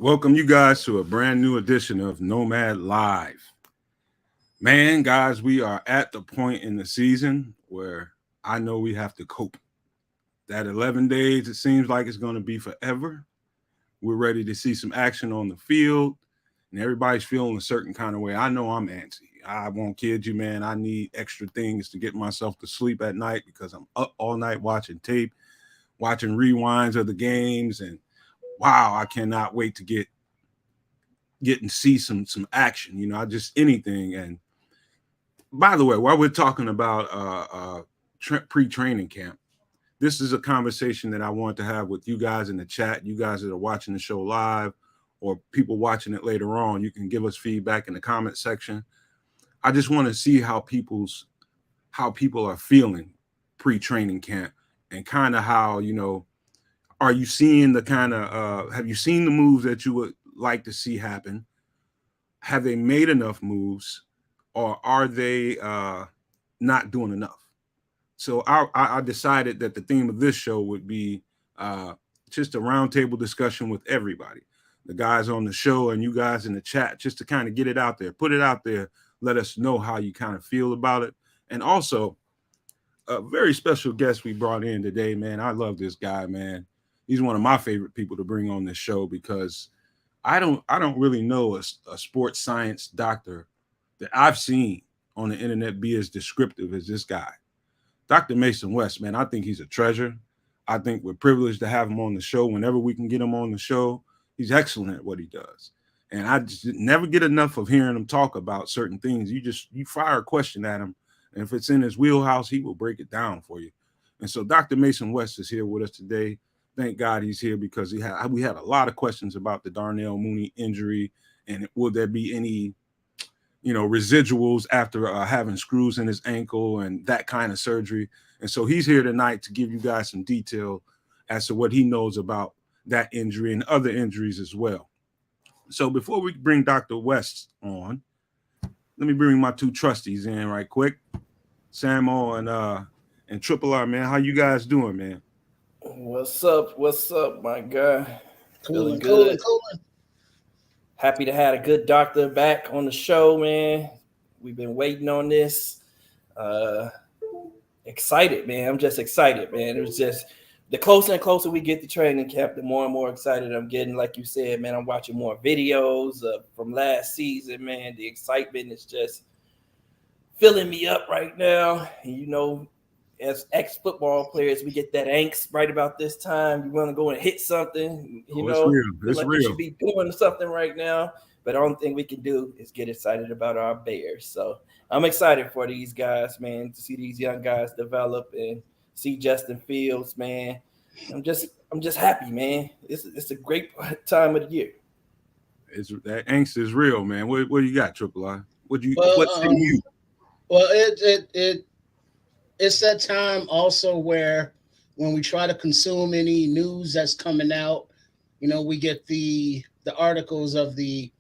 Welcome you guys to a brand new edition of Nomad Live. Man, guys, we are at the point in the season where I know we have to cope. That 11 days, it seems like it's going to be forever. We're ready to see some action on the field, and everybody's feeling a certain kind of way. I know I'm antsy. I won't kid you, man. I need extra things to get myself to sleep at night because I'm up all night watching tape, watching rewinds of the games, and wow, I cannot wait to get and see some action. I just anything. And by the way, while we're talking about pre-training camp, this is a conversation that I want to have with you guys in the chat. You guys that are watching the show live, or people watching it later on, you can give us feedback in the comment section. I just want to see how people are feeling pre-training camp, and kind of how, are you seeing the kind of have you seen the moves that you would like to see happen? Have they made enough moves, or are they not doing enough? So I decided that the theme of this show would be just a roundtable discussion with everybody, the guys on the show and you guys in the chat, just to kind of get it out there, put it out there, let us know how you kind of feel about it. And also, a very special guest we brought in today, man. I love this guy, man. He's one of my favorite people to bring on this show because I don't really know a sports science doctor that I've seen on the internet be as descriptive as this guy. Dr. Mason West, man, I think he's a treasure. I think we're privileged to have him on the show whenever we can get him on the show. He's excellent at what he does. And I just never get enough of hearing him talk about certain things. You fire a question at him, and if it's in his wheelhouse, he will break it down for you. And so Dr. Mason West is here with us today. Thank God he's here because we had a lot of questions about the Darnell Mooney injury, and will there be any residuals after having screws in his ankle and that kind of surgery. And so he's here tonight to give you guys some detail as to what he knows about that injury and other injuries as well. So before we bring Dr. West on, let me bring my two trustees in right quick. Sammo and Triple R, man. How you guys doing, man? What's up, my guy? Feeling good. Happy to have a good doctor back on the show, man. We've been waiting on this. Excited, man. I'm just excited, man. It was just the closer and closer we get to training camp, the more and more excited I'm getting. Like you said, man, I'm watching more videos from last season, man. The excitement is just filling me up right now. And, as ex-football players, we get that angst right about this time. You want to go and hit something, it's real. It's like real. You should be doing something right now. But the only thing we can do is get excited about our Bears. So I'm excited for these guys, man, to see these young guys develop and see Justin Fields, man. I'm just happy, man. It's a great time of the year. That angst is real, man. What do you got, Triple I? What say you? Well, it's that time also where when we try to consume any news that's coming out, we get the articles of we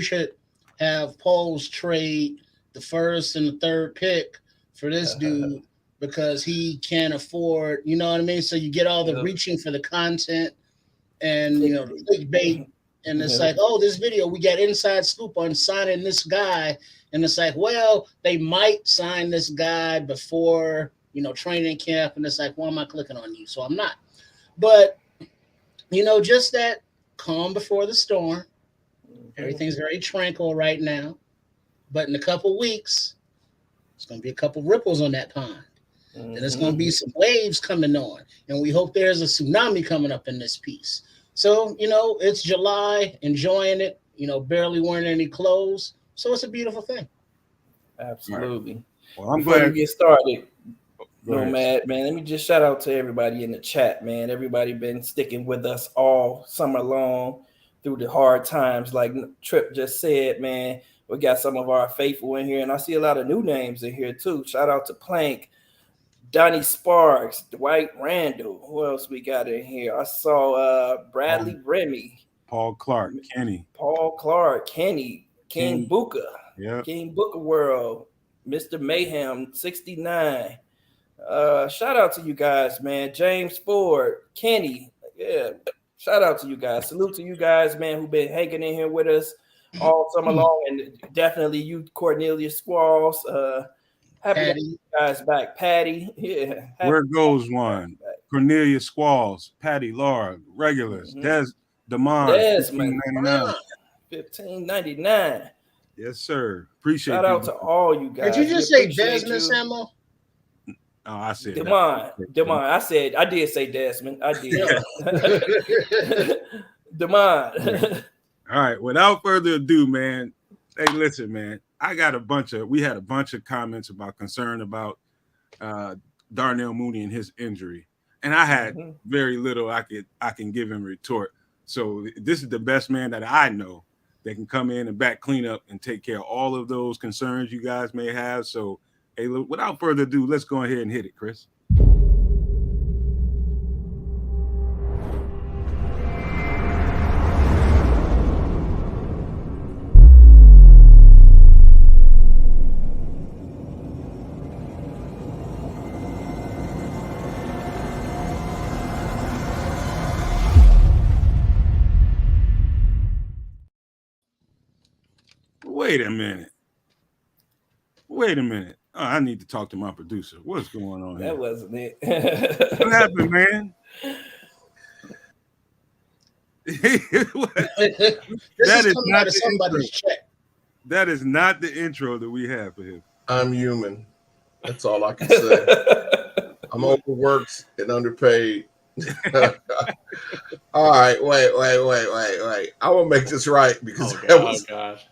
should have Poles trade the first and the third pick for this dude because he can't afford, you know what I mean? So you get all the reaching for the content and, the clickbait. And it's like, oh, this video, we got inside scoop on signing this guy. And it's like, well, they might sign this guy before, training camp. And it's like, why am I clicking on you? So I'm not. But, just that calm before the storm. Everything's very tranquil right now. But in a couple weeks, it's going to be a couple ripples on that pond. And there's going to be some waves coming on. And we hope there's a tsunami coming up in this piece. So, it's July, enjoying it, barely wearing any clothes. So it's a beautiful thing. Absolutely. Right. Well, I'm Before glad we get started, Nomad, man, let me just shout out to everybody in the chat, man. Everybody been sticking with us all summer long through the hard times. Like Trip just said, man, we got some of our faithful in here. And I see a lot of new names in here, too. Shout out to Plank, Donnie Sparks, Dwight Randall. Who else we got in here? I saw Bradley Remy. Paul Clark, Kenny, King Booker. Yeah. King Booker World, Mr. Mayhem 69. Shout out to you guys, man. James Ford, Kenny. Yeah. Shout out to you guys. Salute to you guys, man, who've been hanging in here with us all summer long, and definitely you, Cornelius Squalls. Happy to have you guys back, Patty. Yeah. Where goes one? Cornelia Squalls, Patty, Laura, regulars, Demond, Desmond, $15.99. $15.99. Yes, sir. Appreciate it. Shout out to all you guys. Did you just say Desmond, Sammo? Oh, I said Demond. I did say Desmond. I did. Demond. All right. Without further ado, man. Hey, listen, man. We had a bunch of comments about concern about Darnell Mooney and his injury. And I had very little I can give him retort. So this is the best man that I know that can come in and back clean up and take care of all of those concerns you guys may have. So, hey, without further ado, let's go ahead and hit it, Chris. Wait a minute. Oh, I need to talk to my producer. What's going on here? That wasn't it. What happened, man? That is not the intro that we have for him. I'm human. That's all I can say. I'm overworked and underpaid. All right, wait. I will make this right because gosh.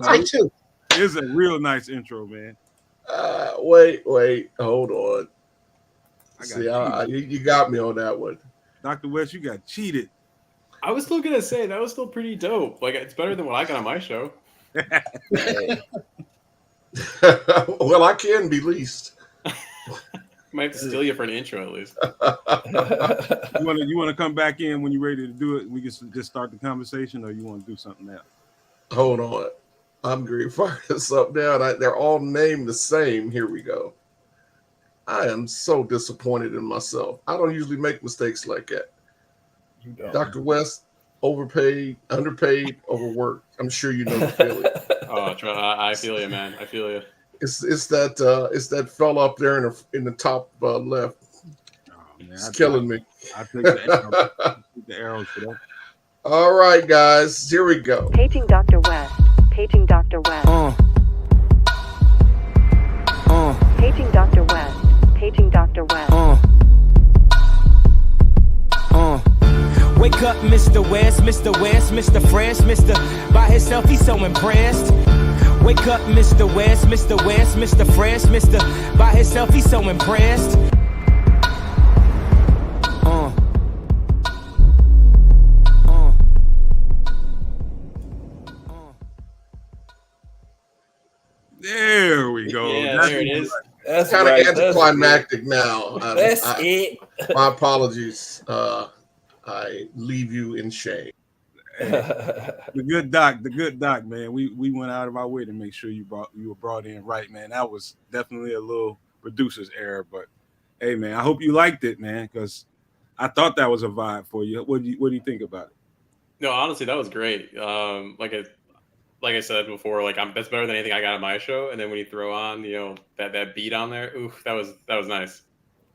Take two. It's a real nice intro, man. Wait, hold on. You got me on that one. Dr. West, you got cheated. I was still gonna say that was still pretty dope. Like, it's better than what I got on my show. Well, I can be leased. Might have to steal you for an intro at least. You want to come back in when you're ready to do it? We can just start the conversation, or you want to do something else? Hold on. I'm going to fire this up now. They're all named the same. Here we go. I am so disappointed in myself. I don't usually make mistakes like that. You don't. Dr. West, overpaid, underpaid, overworked. I'm sure you know the feeling. Oh, I feel you, man. I feel you. It's that fella up there in the top left. Oh, man, it's killing me. I take the arrows for that. All right, guys, here we go. Paging Dr. West. Paging Dr. West. Paging Dr. West. Paging Dr. West. Wake up, Mr. West, Mr. West, Mr. Fresh, Mr. By himself, he's so impressed. Wake up, Mr. West, Mr. West, Mr. Fresh, Mr. By himself, he's so impressed. There we go. Yeah, there it is. That's kind of anticlimactic now. That's it. My apologies. I leave you in shame. The good doc, man. We went out of our way to make sure you were brought in right, man. That was definitely a little producer's error, but hey, man, I hope you liked it, man, because I thought that was a vibe for you. What do you think about it? No, honestly, that was great. Like I said before, that's better than anything I got on my show. And then when you throw on, that beat on there, oof, that was nice.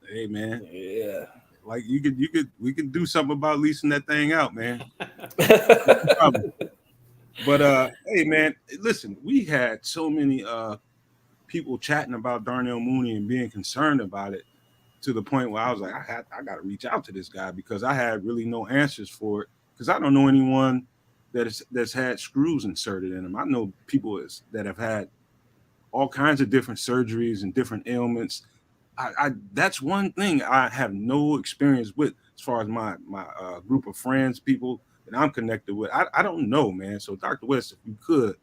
Hey, man. Yeah. Like we could do something about leasing that thing out, man. But hey, man, listen, we had so many people chatting about Darnell Mooney and being concerned about it to the point where I was like, I got to reach out to this guy because I had really no answers for it because I don't know anyone that's had screws inserted in them. I know people that have had all kinds of different surgeries and different ailments. I that's one thing I have no experience with as far as my group of friends, people that I'm connected with. I don't know, man. So Dr. West, if you could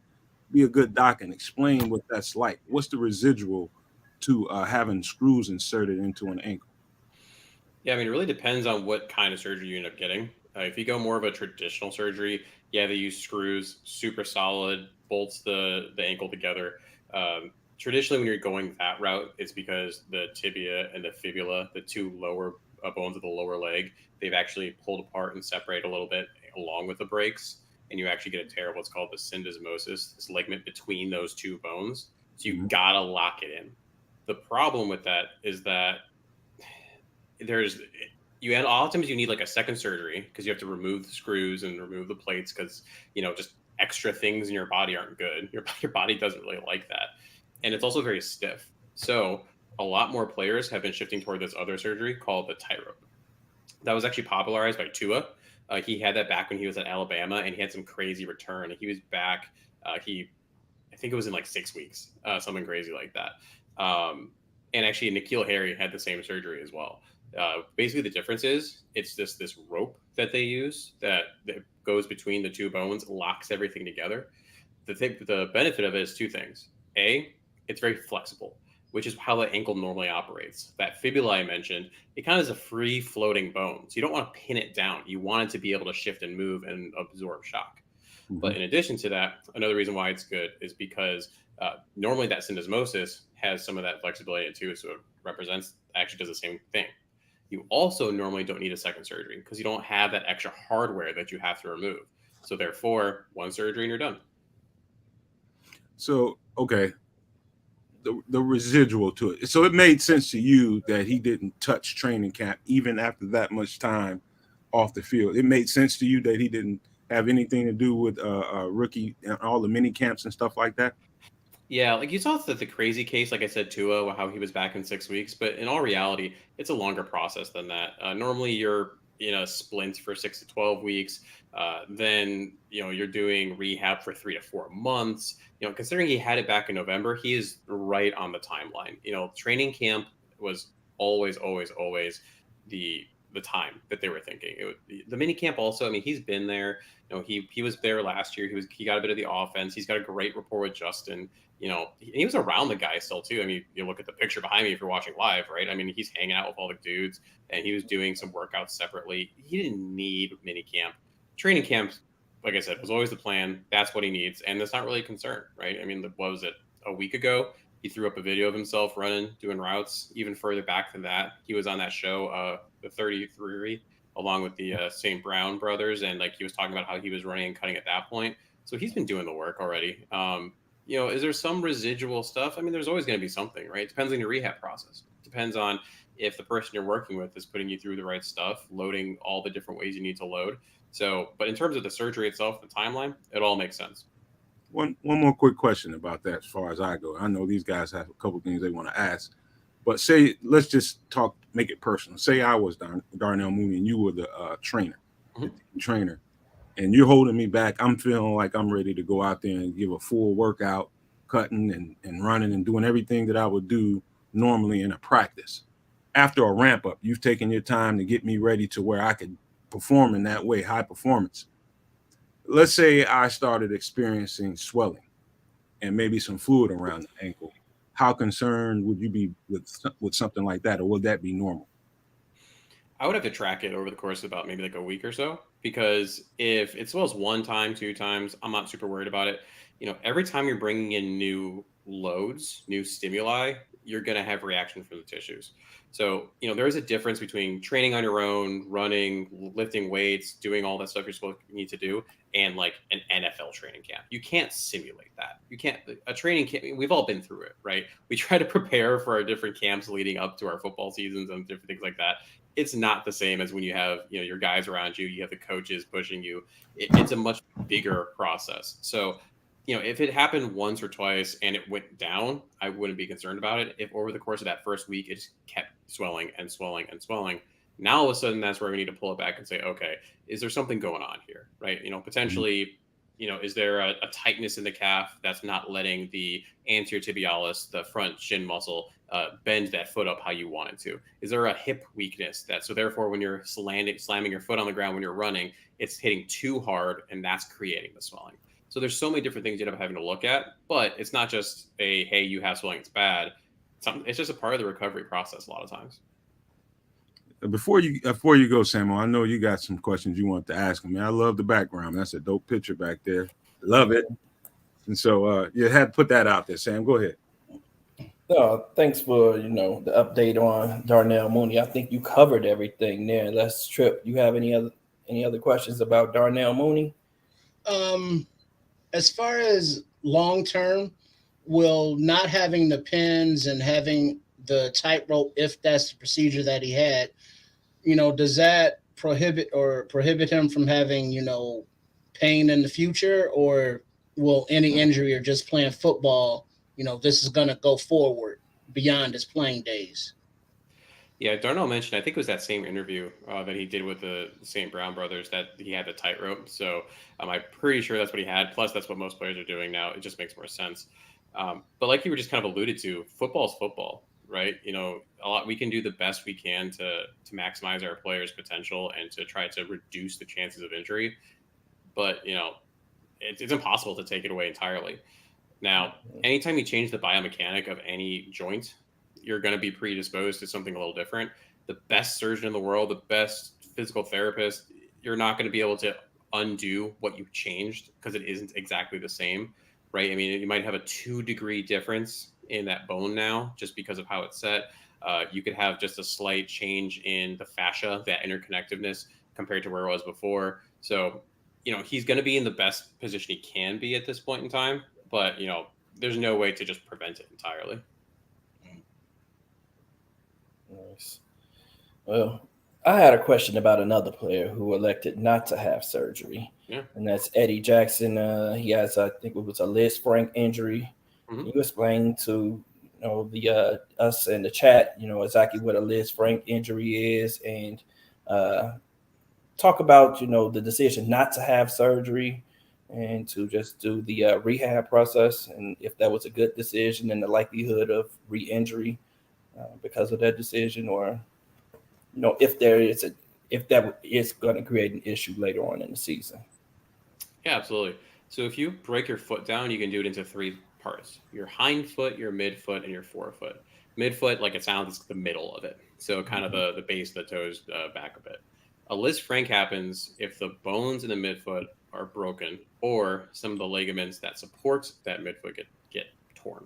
be a good doc and explain what that's like. What's the residual to having screws inserted into an ankle? Yeah, I mean, it really depends on what kind of surgery you end up getting. If you go more of a traditional surgery, yeah, they use screws, super solid, bolts the ankle together. Traditionally, when you're going that route, it's because the tibia and the fibula, the two lower bones of the lower leg, they've actually pulled apart and separated a little bit along with the breaks, and you actually get a tear of what's called the syndesmosis, this ligament between those two bones. So you gotta lock it in. The problem with that is that a lot of times you need like a second surgery because you have to remove the screws and remove the plates because just extra things in your body aren't good. Your body doesn't really like that, and it's also very stiff. So a lot more players have been shifting toward this other surgery called the tightrope. That was actually popularized by Tua. He had that back when he was at Alabama, and he had some crazy return. He was back. I think it was in like 6 weeks, something crazy like that. And actually, N'Keal Harry had the same surgery as well. Basically, the difference is it's this rope that they use that goes between the two bones, locks everything together. The benefit of it is two things. A, it's very flexible, which is how the ankle normally operates. That fibula I mentioned, it kind of is a free floating bone. So you don't want to pin it down. You want it to be able to shift and move and absorb shock. Mm-hmm. But in addition to that, another reason why it's good is because normally that syndesmosis has some of that flexibility too. So it actually does the same thing. You also normally don't need a second surgery because you don't have that extra hardware that you have to remove. So therefore, one surgery and you're done. So, okay. The residual to it. So it made sense to you that he didn't touch training camp even after that much time off the field. It made sense to you that he didn't have anything to do with rookie and all the mini camps and stuff like that? Yeah, like you saw the crazy case, like I said, Tua, how he was back in 6 weeks. But in all reality, it's a longer process than that. Normally, you're in a splint for 6 to 12 weeks. Then, you're doing rehab for 3 to 4 months. Considering he had it back in November, he is right on the timeline. Training camp was always the time that they were thinking. The mini camp also, he's been there. He was there last year. He got a bit of the offense. He's got a great rapport with Justin. He was around the guy still too. You look at the picture behind me if you're watching live, right? He's hanging out with all the dudes, and he was doing some workouts separately. He didn't need mini camp. Training camp, like I said, was always the plan. That's what he needs, and that's not really a concern, right? What was it? A week ago, he threw up a video of himself running, doing routes. Even further back than that, he was on that show, the 33, along with the St. Brown brothers, and he was talking about how he was running and cutting at that point. So he's been doing the work already. Is there some residual stuff? There's always going to be something, right? It depends on your rehab process. It depends on if the person you're working with is putting you through the right stuff, loading all the different ways you need to load. So, but in terms of the surgery itself, the timeline, it all makes sense. One more quick question about that as far as I go. I know these guys have a couple things they want to ask, but let's just make it personal. Say I was Darnell Mooney and you were the trainer, and you're holding me back. I'm feeling like I'm ready to go out there and give a full workout, cutting and running and doing everything that I would do normally in a practice. After a ramp up, you've taken your time to get me ready to where I could perform in that way, high performance. Let's say I started experiencing swelling and maybe some fluid around the ankle. How concerned would you be with something like that, or would that be normal? I would have to track it over the course of about maybe a week or so, because if it swells 1 time, 2 times, I'm not super worried about it. Every time you're bringing in new loads, new stimuli, you're going to have reaction from the tissues. So, there is a difference between training on your own, running, lifting weights, doing all that stuff you need to do, and an NFL training camp. You can't simulate that. You can't, a training camp, we've all been through it, right? We try to prepare for our different camps leading up to our football seasons and different things like that. It's not the same as when you have, your guys around you, you have the coaches pushing you. It's a much bigger process. So, if it happened once or twice and it went down, I wouldn't be concerned about it. If over the course of that first week, it just kept swelling and swelling and swelling, now all of a sudden that's where we need to pull it back and say, okay, is there something going on here, right? Potentially, is there a tightness in the calf that's not letting the anterior tibialis, the front shin muscle, bend that foot up how you want it to? Is there a hip weakness so therefore when you're slamming your foot on the ground when you're running, it's hitting too hard and that's creating the swelling? So there's so many different things you end up having to look at, but it's not just hey, you have swelling, it's bad. It's just a part of the recovery process a lot of times. Before you go, Sammo, I know you got some questions you want to ask me. I love the background. That's a dope picture back there. Love it. And so you had to put that out there, Sam. Go ahead. No, thanks for the update on Darnell Mooney. I think you covered everything there. Let's Trip. You have any other questions about Darnell Mooney? As far as long term, will not having the pins and having the tightrope, if that's the procedure that he had, does that prohibit him from having, pain in the future, or will any injury or just playing football, this is going to go forward beyond his playing days? Yeah, Darnell mentioned, I think it was that same interview that he did with the St. Brown brothers, that he had the tightrope. So I'm pretty sure that's what he had. Plus, that's what most players are doing now. It just makes more sense. But like you were just kind of alluded to, football's football, right? We can do the best we can to maximize our players' potential and to try to reduce the chances of injury. But it's impossible to take it away entirely. Now, anytime you change the biomechanic of any joint, you're going to be predisposed to something a little different. The best surgeon in the world, the best physical therapist, you're not going to be able to undo what you've changed because it isn't exactly the same, right? I mean, you might have a 2-degree difference in that bone now just because of how it's set. You could have just a slight change in the fascia, that interconnectiveness compared to where it was before. So, he's going to be in the best position he can be at this point in time, but, there's no way to just prevent it entirely. Nice. Well, I had a question about another player who elected not to have surgery. Yeah. And that's Eddie Jackson. He has, I think it was a Liz Frank injury. Mm-hmm. You explained to the us in the chat, exactly what a Liz Frank injury is, and talk about the decision not to have surgery and to just do the rehab process, and if that was a good decision and the likelihood of re-injury because of that decision, or if that is going to create an issue later on in the season. Yeah, absolutely. So if you break your foot down, you can do it into 3 parts: your hind foot, your midfoot, and your forefoot. Midfoot, like it sounds, is the middle of it. So kind of the base of the toes back a bit. A Liz Frank happens if the bones in the midfoot are broken or some of the ligaments that support that midfoot get torn.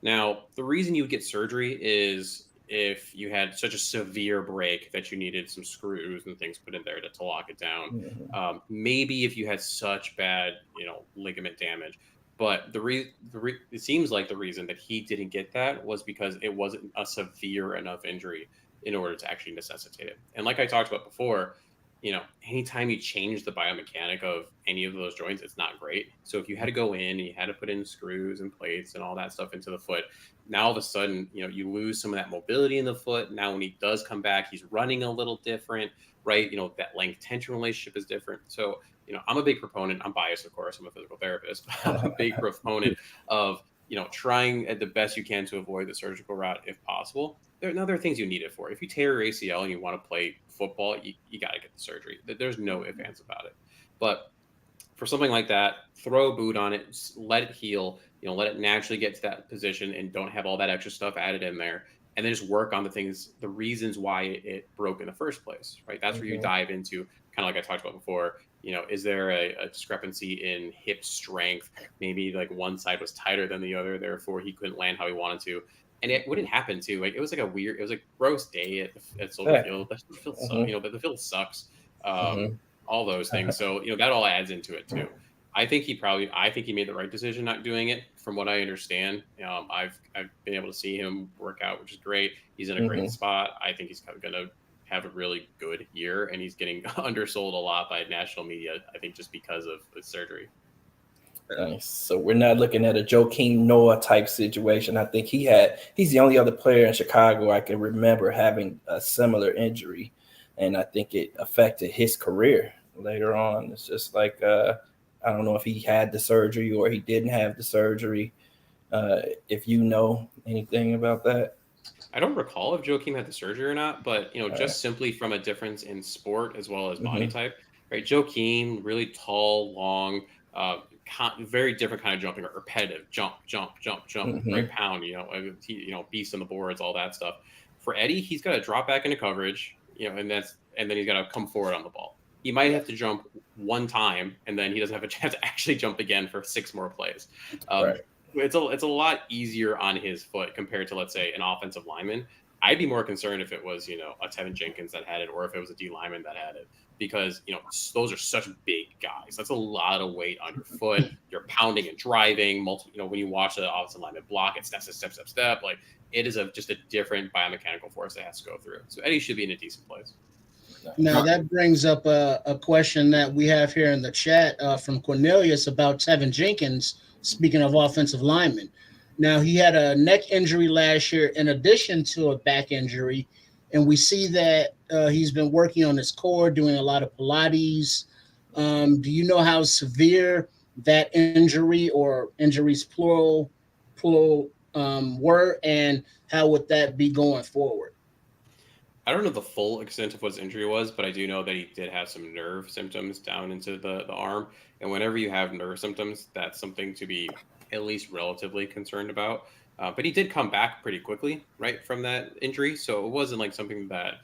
Now, the reason you would get surgery is if you had such a severe break that you needed some screws and things put in there to lock it down. Mm-hmm. Maybe if you had such bad, ligament damage. But it seems like the reason that he didn't get that was because it wasn't a severe enough injury in order to actually necessitate it. And like I talked about before, anytime you change the biomechanic of any of those joints, it's not great. So if you had to go in and you had to put in screws and plates and all that stuff into the foot, now all of a sudden, you lose some of that mobility in the foot. Now, when he does come back, he's running a little different, right? That length tension relationship is different. So, I'm a big proponent. I'm biased, of course. I'm a physical therapist. I'm a big proponent of, trying at the best you can to avoid the surgical route if possible. There are things you need it for. If you tear your ACL and you want to play football, you got to get the surgery. There's no ifs, ands about it. But for something like that, throw a boot on it, let it heal, let it naturally get to that position and don't have all that extra stuff added in there. And then just work on the reasons why it broke in the first place, right? That's where you dive into, kind of like I talked about before, is there a discrepancy in hip strength? Maybe like one side was tighter than the other, therefore he couldn't land how he wanted to. And it wouldn't happen too. Like it was like it was a gross day at Soldier Field. That field sucks. The field sucks. All those things. So, that all adds into it too. I think he made the right decision not doing it. From what I understand, I've been able to see him work out, which is great. He's in a great spot. I think he's going to have a really good year, and he's getting undersold a lot by national media, I think, just because of the surgery. Nice. So we're not looking at a Joakim Noah type situation. I think he's the only other player in Chicago I can remember having a similar injury, and I think it affected his career later on. It's just like I don't know if he had the surgery or he didn't have the surgery. If you know anything about that. I don't recall if Joakim had the surgery or not, but just simply from a difference in sport as well as body type, right? Joakim, really tall, long, very different kind of jumping, or repetitive jump, right? Pound, beast on the boards, all that stuff. For Eddie, he's got to drop back into coverage, and then he's got to come forward on the ball. He might have to jump one time, and then he doesn't have a chance to actually jump again for 6 more plays. it's a lot easier on his foot compared to, let's say, an offensive lineman. I'd be more concerned if it was, a Tevin Jenkins that had it, or if it was a D lineman that had it, because those are such big guys. That's a lot of weight on your foot. You're pounding and driving. When you watch the offensive lineman block, it step. Like, it is just a different biomechanical force that has to go through. So Eddie should be in a decent place. Now that brings up a question that we have here in the chat from Cornelius about Tevin Jenkins. Speaking of offensive linemen, now he had a neck injury last year in addition to a back injury, and we see that he's been working on his core, doing a lot of Pilates. Do you know how severe that injury or injuries plural were, and how would that be going forward? I don't know the full extent of what his injury was, but I do know that he did have some nerve symptoms down into the arm. And whenever you have nerve symptoms, that's something to be at least relatively concerned about. But he did come back pretty quickly, right, from that injury. So it wasn't like something that,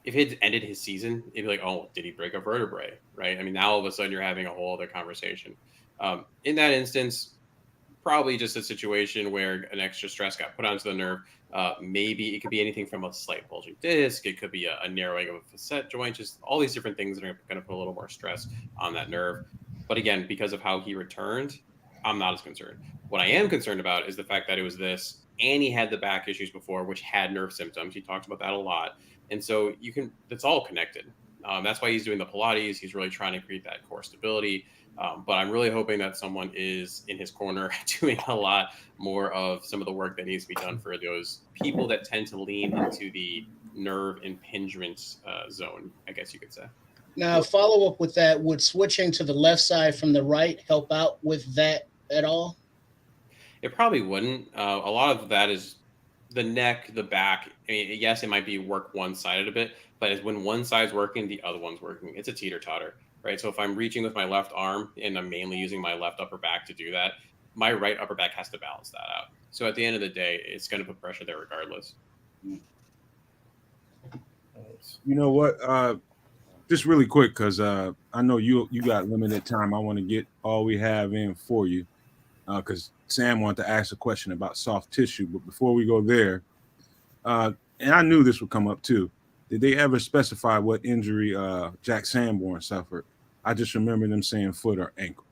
if it had ended his season, it'd be like, oh, did he break a vertebrae, right? I mean, now all of a sudden you're having a whole other conversation. In that instance, probably just a situation where an extra stress got put onto the nerve. Maybe it could be anything from a slight bulging disc. It could be a narrowing of a facet joint. Just all these different things that are going to put a little more stress on that nerve. But again, because of how he returned, I'm not as concerned. What I am concerned about is the fact that it was this, and he had the back issues before, which had nerve symptoms. He talked about that a lot. And so it's all connected. That's why he's doing the Pilates. He's really trying to create that core stability. But I'm really hoping that someone is in his corner doing a lot more of some of the work that needs to be done for those people that tend to lean into the nerve impingement zone, I guess you could say. Now, follow up with that, would switching to the left side from the right help out with that at all? It probably wouldn't. A lot of that is the neck, the back. I mean, yes, it might be work one-sided a bit, but when one side's working, the other one's working. It's a teeter-totter. Right. So if I'm reaching with my left arm and I'm mainly using my left upper back to do that, my right upper back has to balance that out. So at the end of the day, it's going to put pressure there regardless. You know what? Just really quick, because I know you got limited time. I want to get all we have in for you, because Sam wanted to ask a question about soft tissue. But before we go there, and I knew this would come up too. Did they ever specify what injury Jack Sanborn suffered? I just remember them saying foot or ankle.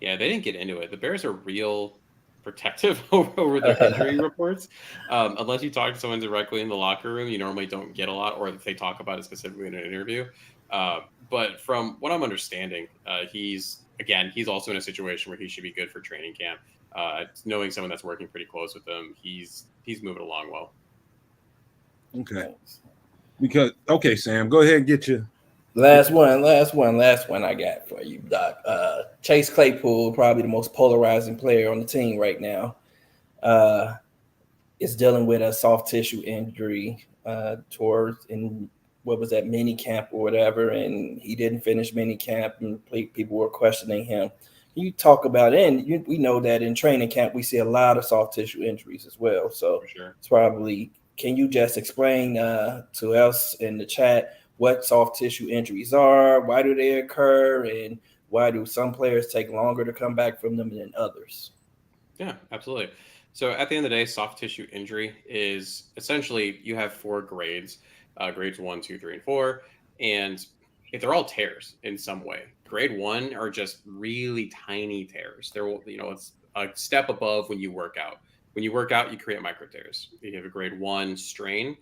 Yeah, they didn't get into it. The Bears are real protective over their injury reports. Unless you talk to someone directly in the locker room, you normally don't get a lot, or if they talk about it specifically in an interview. But from what I'm understanding, he's also in a situation where he should be good for training camp. Knowing someone that's working pretty close with him, he's moving along well. Okay. Okay, Sam, go ahead and get your last one I got for you, Doc. Chase Claypool, probably the most polarizing player on the team right now, is dealing with a soft tissue injury towards in what was that, mini camp or whatever, and he didn't finish mini camp, and people were questioning him. You talk about it, and we know that in training camp we see a lot of soft tissue injuries as well. So for sure. It's probably. Can you just explain to us in the chat what soft tissue injuries are, why do they occur, and why do some players take longer to come back from them than others? Yeah, absolutely. So at the end of the day, soft tissue injury is essentially you have 4 grades, grades 1, 2, 3, and 4, and if they're all tears in some way. Grade 1 are just really tiny tears. It's a step above when you work out. When you work out, you create micro tears. You have a grade 1 strain,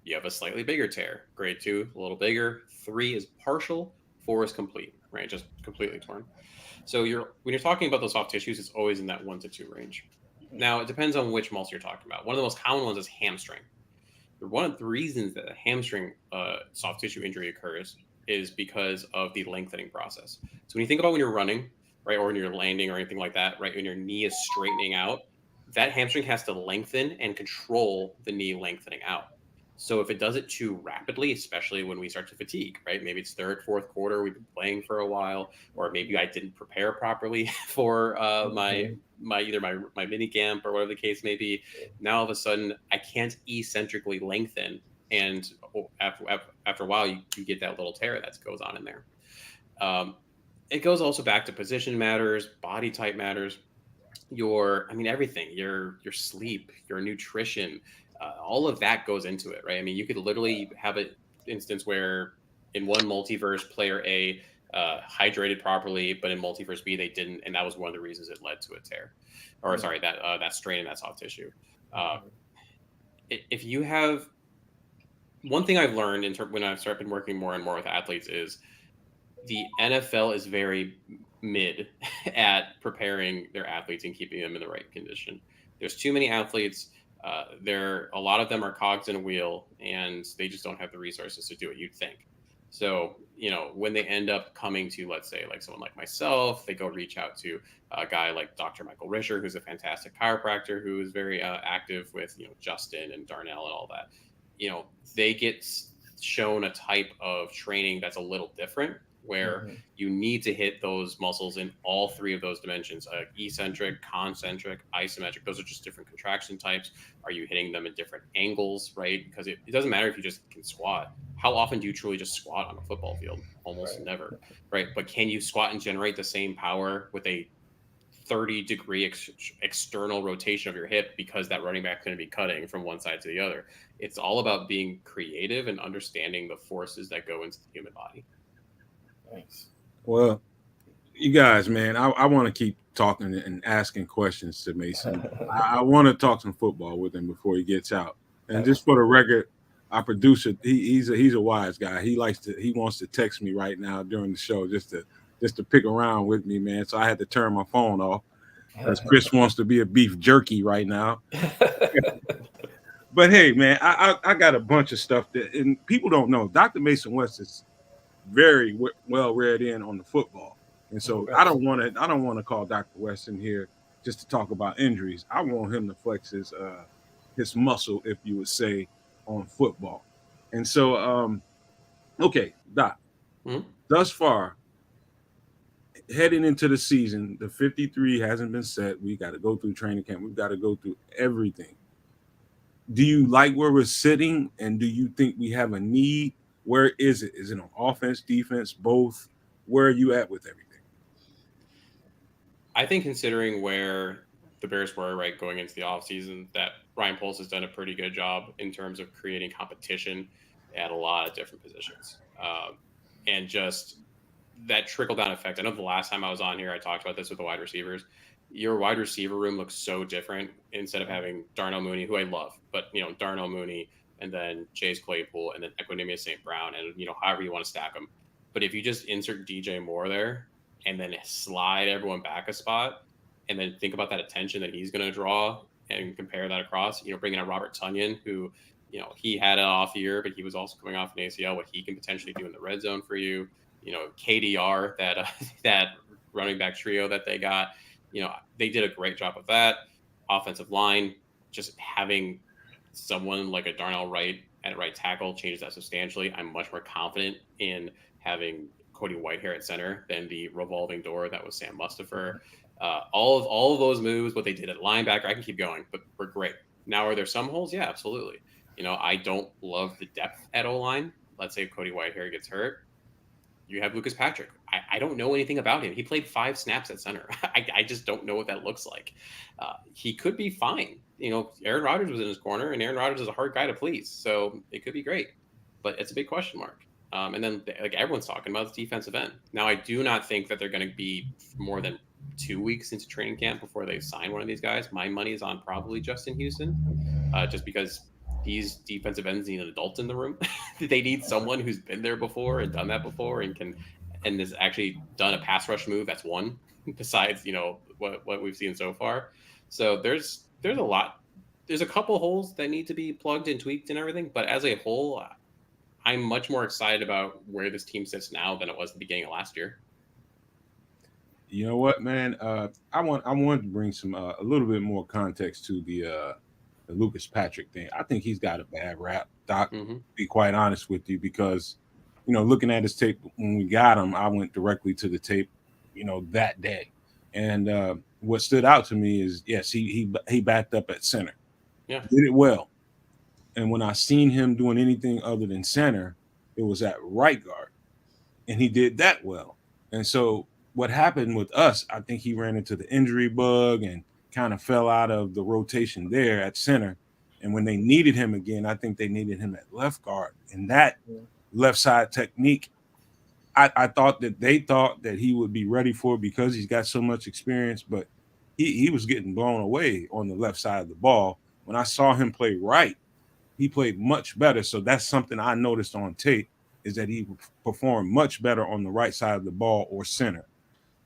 you have a slightly bigger tear. Grade 2, a little bigger. 3 is partial. 4 is complete, right? Just completely torn. So when you're talking about those soft tissues, it's always in that 1 to 2 range. Now, it depends on which muscle you're talking about. One of the most common ones is hamstring. One of the reasons that a hamstring soft tissue injury occurs is because of the lengthening process. So when you think about when you're running, right, or when you're landing or anything like that, right, when your knee is straightening out, that hamstring has to lengthen and control the knee lengthening out. So if it does it too rapidly, especially when we start to fatigue, right? Maybe it's third, fourth quarter, we've been playing for a while, or maybe I didn't prepare properly for my mini camp or whatever the case may be. Now all of a sudden I can't eccentrically lengthen, and after a while you get that little tear that goes on in there. It goes also back to position matters, body type matters. everything, your sleep, your nutrition, all of that goes into it, right? I mean, you could literally have an instance where in one multiverse, player A hydrated properly, but in multiverse B they didn't, and that was one of the reasons it led to a tear, or sorry, that strain in that soft tissue. If you have one thing I've learned when I've started been working more and more with athletes is the NFL is very mid at preparing their athletes and keeping them in the right condition. There's too many athletes. A lot of them are cogs in a wheel, and they just don't have the resources to do what you'd think. So, when they end up coming to, let's say, like someone like myself, they go reach out to a guy like Dr. Michael Risher, who's a fantastic chiropractor, who is very active with, Justin and Darnell and all that. They get shown a type of training that's a little different, where you need to hit those muscles in all three of those dimensions, eccentric, concentric, isometric. Those are just different contraction types. Are you hitting them at different angles, right? Because it doesn't matter if you just can squat. How often do you truly just squat on a football field? Almost never, right? But can you squat and generate the same power with a 30-degree external rotation of your hip, because that running back is going to be cutting from one side to the other? It's all about being creative and understanding the forces that go into the human body. Thanks. Well, you guys, man, I want to keep talking and asking questions to Mason. I want to talk some football with him before he gets out. And just for the record, our producer, he's a wise guy. He wants to text me right now during the show just to pick around with me, man. So I had to turn my phone off because Chris wants to be a beef jerky right now. But hey, man, I got a bunch of stuff and people don't know. Dr. Mason West is very well read in on the football, and so I don't want to call Dr. West in here just to talk about injuries. I want him to flex his muscle, if you would say, on football. And so, okay, Doc, thus far, heading into the season, the 53 hasn't been set. We got to go through training camp. We've got to go through everything. Do you like where we're sitting, and do you think we have a need? Where is it? Is it on offense, defense, both? Where are you at with everything? I think considering where the Bears were, right, going into the offseason, that Ryan Poles has done a pretty good job in terms of creating competition at a lot of different positions. And just that trickle-down effect. I know the last time I was on here, I talked about this with the wide receivers. Your wide receiver room looks so different instead of having Darnell Mooney, who I love, but, Darnell Mooney, and then Chase Claypool, and then Equanimeous St. Brown, and however you want to stack them. But if you just insert DJ Moore there and then slide everyone back a spot, and then think about that attention that he's going to draw and compare that across, bringing in Robert Tonyan, who, he had an off year, but he was also coming off an ACL, what he can potentially do in the red zone for you. KDR, that running back trio that they got, they did a great job of that. Offensive line, just having someone like a Darnell Wright at right tackle changes that substantially. I'm much more confident in having Cody Whitehair at center than the revolving door that was Sam Mustipher. All of those moves, what they did at linebacker, I can keep going, but we're great. Now, are there some holes? Yeah, absolutely. I don't love the depth at O-line. Let's say Cody Whitehair gets hurt. You have Lucas Patrick. I don't know anything about him. He played 5 snaps at center. I just don't know what that looks like. He could be fine. Aaron Rodgers was in his corner, and Aaron Rodgers is a hard guy to please. So it could be great, but it's a big question mark. And then, like everyone's talking about, the defensive end. Now, I do not think that they're going to be more than 2 weeks into training camp before they sign one of these guys. My money is on probably Justin Houston, just because these defensive ends need an adult in the room. They need someone who's been there before and done that before and has actually done a pass rush move that's won, besides what we've seen so far. So there's a lot. There's a couple holes that need to be plugged and tweaked and everything, but as a whole, I'm much more excited about where this team sits now than it was at the beginning of last year. You know what, man? I wanted to bring some a little bit more context to the Lucas Patrick thing. I think he's got a bad rap, Doc. To be quite honest with you, because looking at his tape when we got him, I went directly to the tape, that day, and what stood out to me is yes, he backed up at center, did it well, and when I seen him doing anything other than center, it was at right guard, and he did that well, and so what happened with us, I think he ran into the injury bug and kind of fell out of the rotation there at center. And when they needed him again, I think they needed him at left guard. And that left side technique, I thought that they thought that he would be ready for it because he's got so much experience, but he was getting blown away on the left side of the ball. When I saw him play right, he played much better. So that's something I noticed on tape, is that he performed much better on the right side of the ball or center.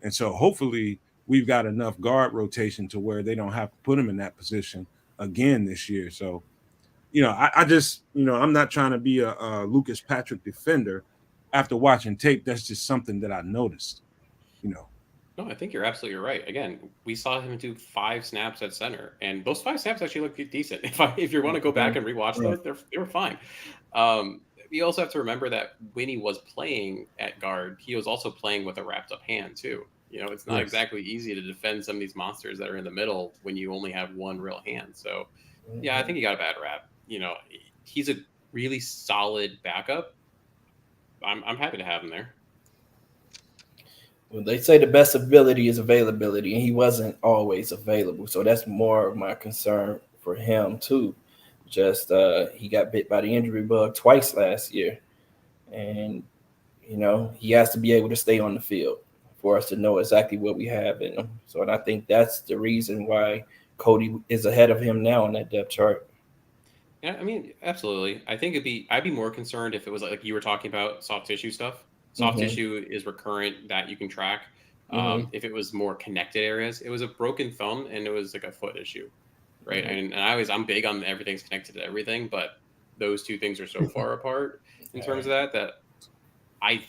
And so hopefully we've got enough guard rotation to where they don't have to put him in that position again this year. So, I just, I'm not trying to be a Lucas Patrick defender. After watching tape, that's just something that I noticed, No, I think you're absolutely right. Again, we saw him do 5 snaps at center, and those 5 snaps actually look decent. If you want to go back and rewatch those, they were fine. You also have to remember that when he was playing at guard, he was also playing with a wrapped up hand too. It's not exactly easy to defend some of these monsters that are in the middle when you only have one real hand. So, yeah, I think he got a bad rap. He's a really solid backup. I'm happy to have him there. Well, they say the best ability is availability, and he wasn't always available. So that's more of my concern for him too. Just he got bit by the injury bug twice last year, and he has to be able to stay on the field for us to know exactly what we have in him. So, and I think that's the reason why Cody is ahead of him now on that depth chart. Yeah, I mean, absolutely. I think I'd be more concerned if it was like you were talking about soft tissue stuff. Soft tissue is recurrent that you can track. If it was more connected areas, it was a broken thumb and it was like a foot issue, right? And I'm big on everything's connected to everything, but those two things are so far apart in terms of that I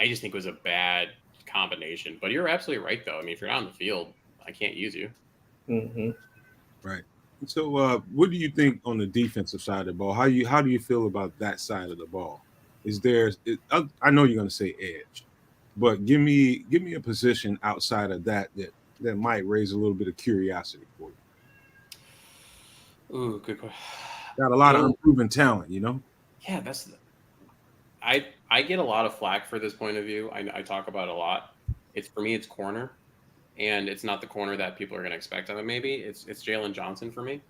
just think it was a bad combination. But you're absolutely right, though. I mean, if you're not on the field, I can't use you. Right. So, what do you think on the defensive side of the ball? How do you feel about that side of the ball? I know you're going to say edge, but give me a position outside of that might raise a little bit of curiosity for you. Ooh, good question. Got a lot of unproven talent, Yeah, I get a lot of flack for this point of view. I talk about it a lot. For me, it's corner. And it's not the corner that people are going to expect of him. Maybe it's Jalen Johnson for me.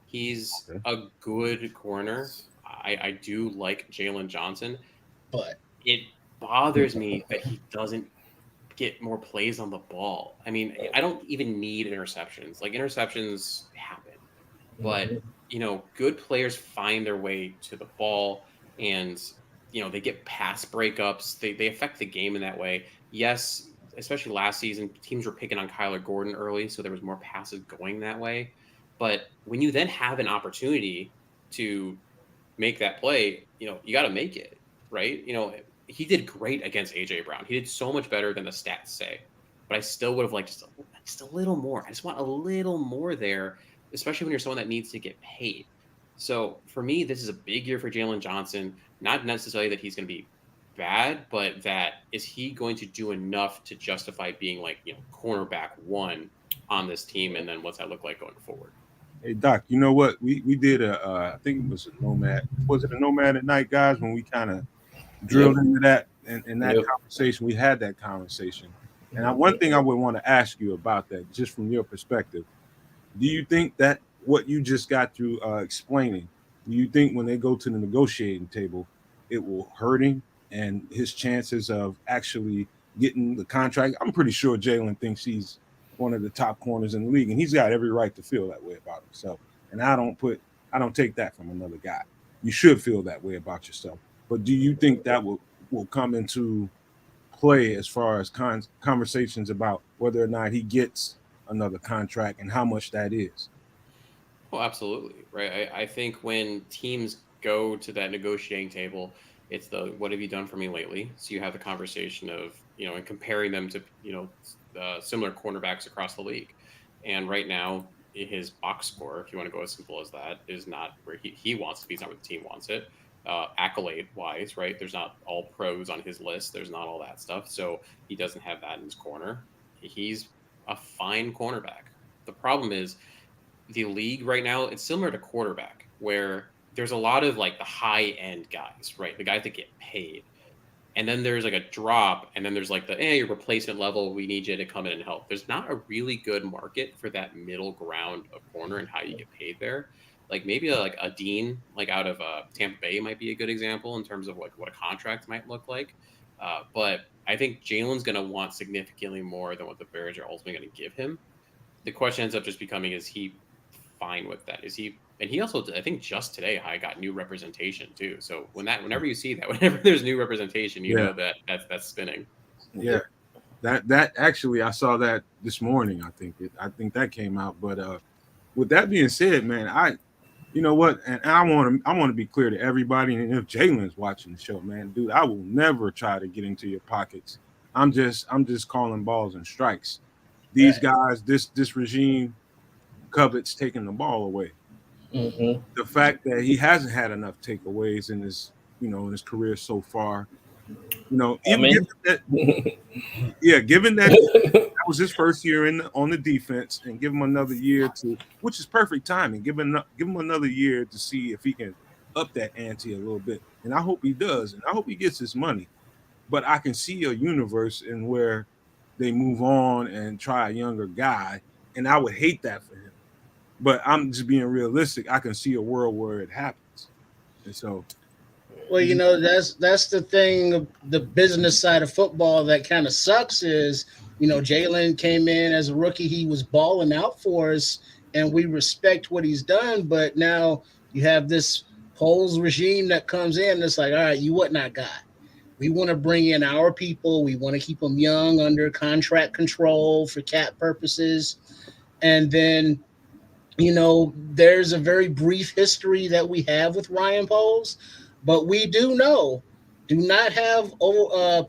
He's a good corner. I do like Jalen Johnson, but it bothers me that he doesn't get more plays on the ball. I mean, I don't even need interceptions. Like, interceptions happen, but good players find their way to the ball, and they get pass breakups. They affect the game in that way. Yes. Especially last season, teams were picking on Kyler Gordon early, so there was more passes going that way. But when you then have an opportunity to make that play, you got to make it, right? He did great against A.J. Brown. He did so much better than the stats say. But I still would have liked just a little more. I just want a little more there, especially when you're someone that needs to get paid. So for me, this is a big year for Jalen Johnson. Not necessarily that he's going to be bad, but that is he going to do enough to justify being cornerback 1 on this team, and then what's that look like going forward? Hey Doc, you know what we did I think it was a Nomad. Was it a Nomad at night, guys? When we kind of drilled into that and that conversation, we had that conversation. And one thing I would want to ask you about that, just from your perspective, do you think that what you just got through explaining, do you think when they go to the negotiating table, it will hurt him and his chances of actually getting the contract? I'm pretty sure Jalen thinks he's one of the top corners in the league, and he's got every right to feel that way about himself. And I don't take that from another guy. You should feel that way about yourself. But do you think that will come into play as far as conversations about whether or not he gets another contract and how much that is? Well, absolutely. Right. I think when teams go to that negotiating table, it's what have you done for me lately? So you have the conversation of, and comparing them to, similar cornerbacks across the league. And right now, his box score, if you want to go as simple as that, is not where he wants to be. It's not where the team wants it. Accolade-wise, right? There's not all pros on his list. There's not all that stuff. So he doesn't have that in his corner. He's a fine cornerback. The problem is the league right now, it's similar to quarterback, where there's a lot of the high-end guys, right? The guys that get paid. and then there's like a drop, and then there's like the your replacement level. We need you to come in and help. There's not a really good market for that middle ground of corner and how you get paid there. Like maybe like a Dean, like out of Tampa Bay, might be a good example in terms of like what a contract might look like. But I think Jalen's going to want significantly more than what the Bears are ultimately going to give him. The question ends up just becoming: is he fine with that? Is he? And he also, I think, just today, I got new representation too. So whenever you see that, whenever there's new representation, you know that's spinning. Yeah, that actually, I saw that this morning. I think that came out. But with that being said, man, you know what, and I want to be clear to everybody. And if Jalen's watching the show, man, dude, I will never try to get into your pockets. I'm just calling balls and strikes. These guys, this regime covets taking the ball away. Mm-hmm. The fact that he hasn't had enough takeaways in his career so far, given that was his first year on the defense, and give him another year which is perfect timing. Give him another year to see if he can up that ante a little bit, and I hope he does, and I hope he gets his money. But I can see a universe in where they move on and try a younger guy, and I would hate that for him. But I'm just being realistic. I can see a world where it happens, and so. Well, that's the thing. The business side of football that kind of sucks is, Jalen came in as a rookie. He was balling out for us, and we respect what he's done. But now you have this Poles regime that comes in. It's like, all right, you what not guy. We want to bring in our people. We want to keep them young under contract control for cap purposes. And then, there's a very brief history that we have with Ryan Poles. But we do not have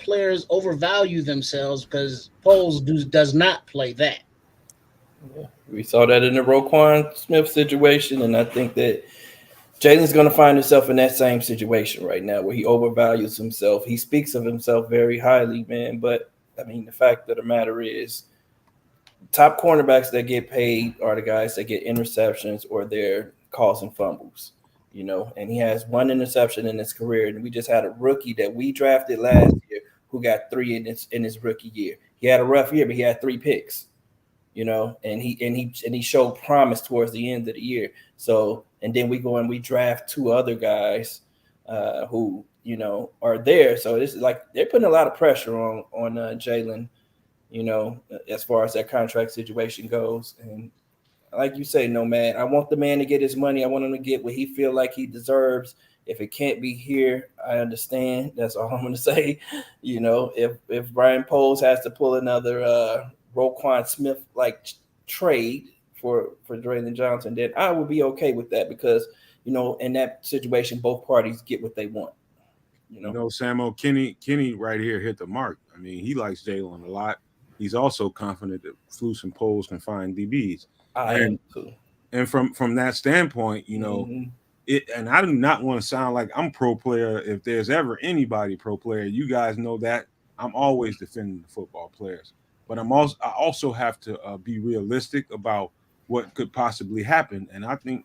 players overvalue themselves, because Poles does not play that. Yeah, we saw that in the Roquan Smith situation, and I think that Jalen's going to find himself in that same situation right now where he overvalues himself. He speaks of himself very highly, man. But, I mean, the fact of the matter is top cornerbacks that get paid are the guys that get interceptions or they're causing fumbles. And he has one interception in his career. And we just had a rookie that we drafted last year who got 3 in his rookie year. He had a rough year, but he had 3 picks, and he showed promise towards the end of the year. So, and then we go and we draft 2 other guys who, are there. So this is like, they're putting a lot of pressure on Jalen, as far as that contract situation goes. And like you say, Nomad, I want the man to get his money. I want him to get what he feel like he deserves. If it can't be here, I understand. That's all I'm going to say. If Brian Poles has to pull another Roquan Smith like trade for Drayden Johnson, then I would be okay with that, because in that situation, both parties get what they want. Sammo, Kenny right here hit the mark. I mean, he likes Jalen a lot. He's also confident that Flus and Poles can find DBs. And from that standpoint, and I do not want to sound like I'm pro player. If there's ever anybody pro player, you guys know that I'm always defending the football players. But I also have to be realistic about what could possibly happen. And I think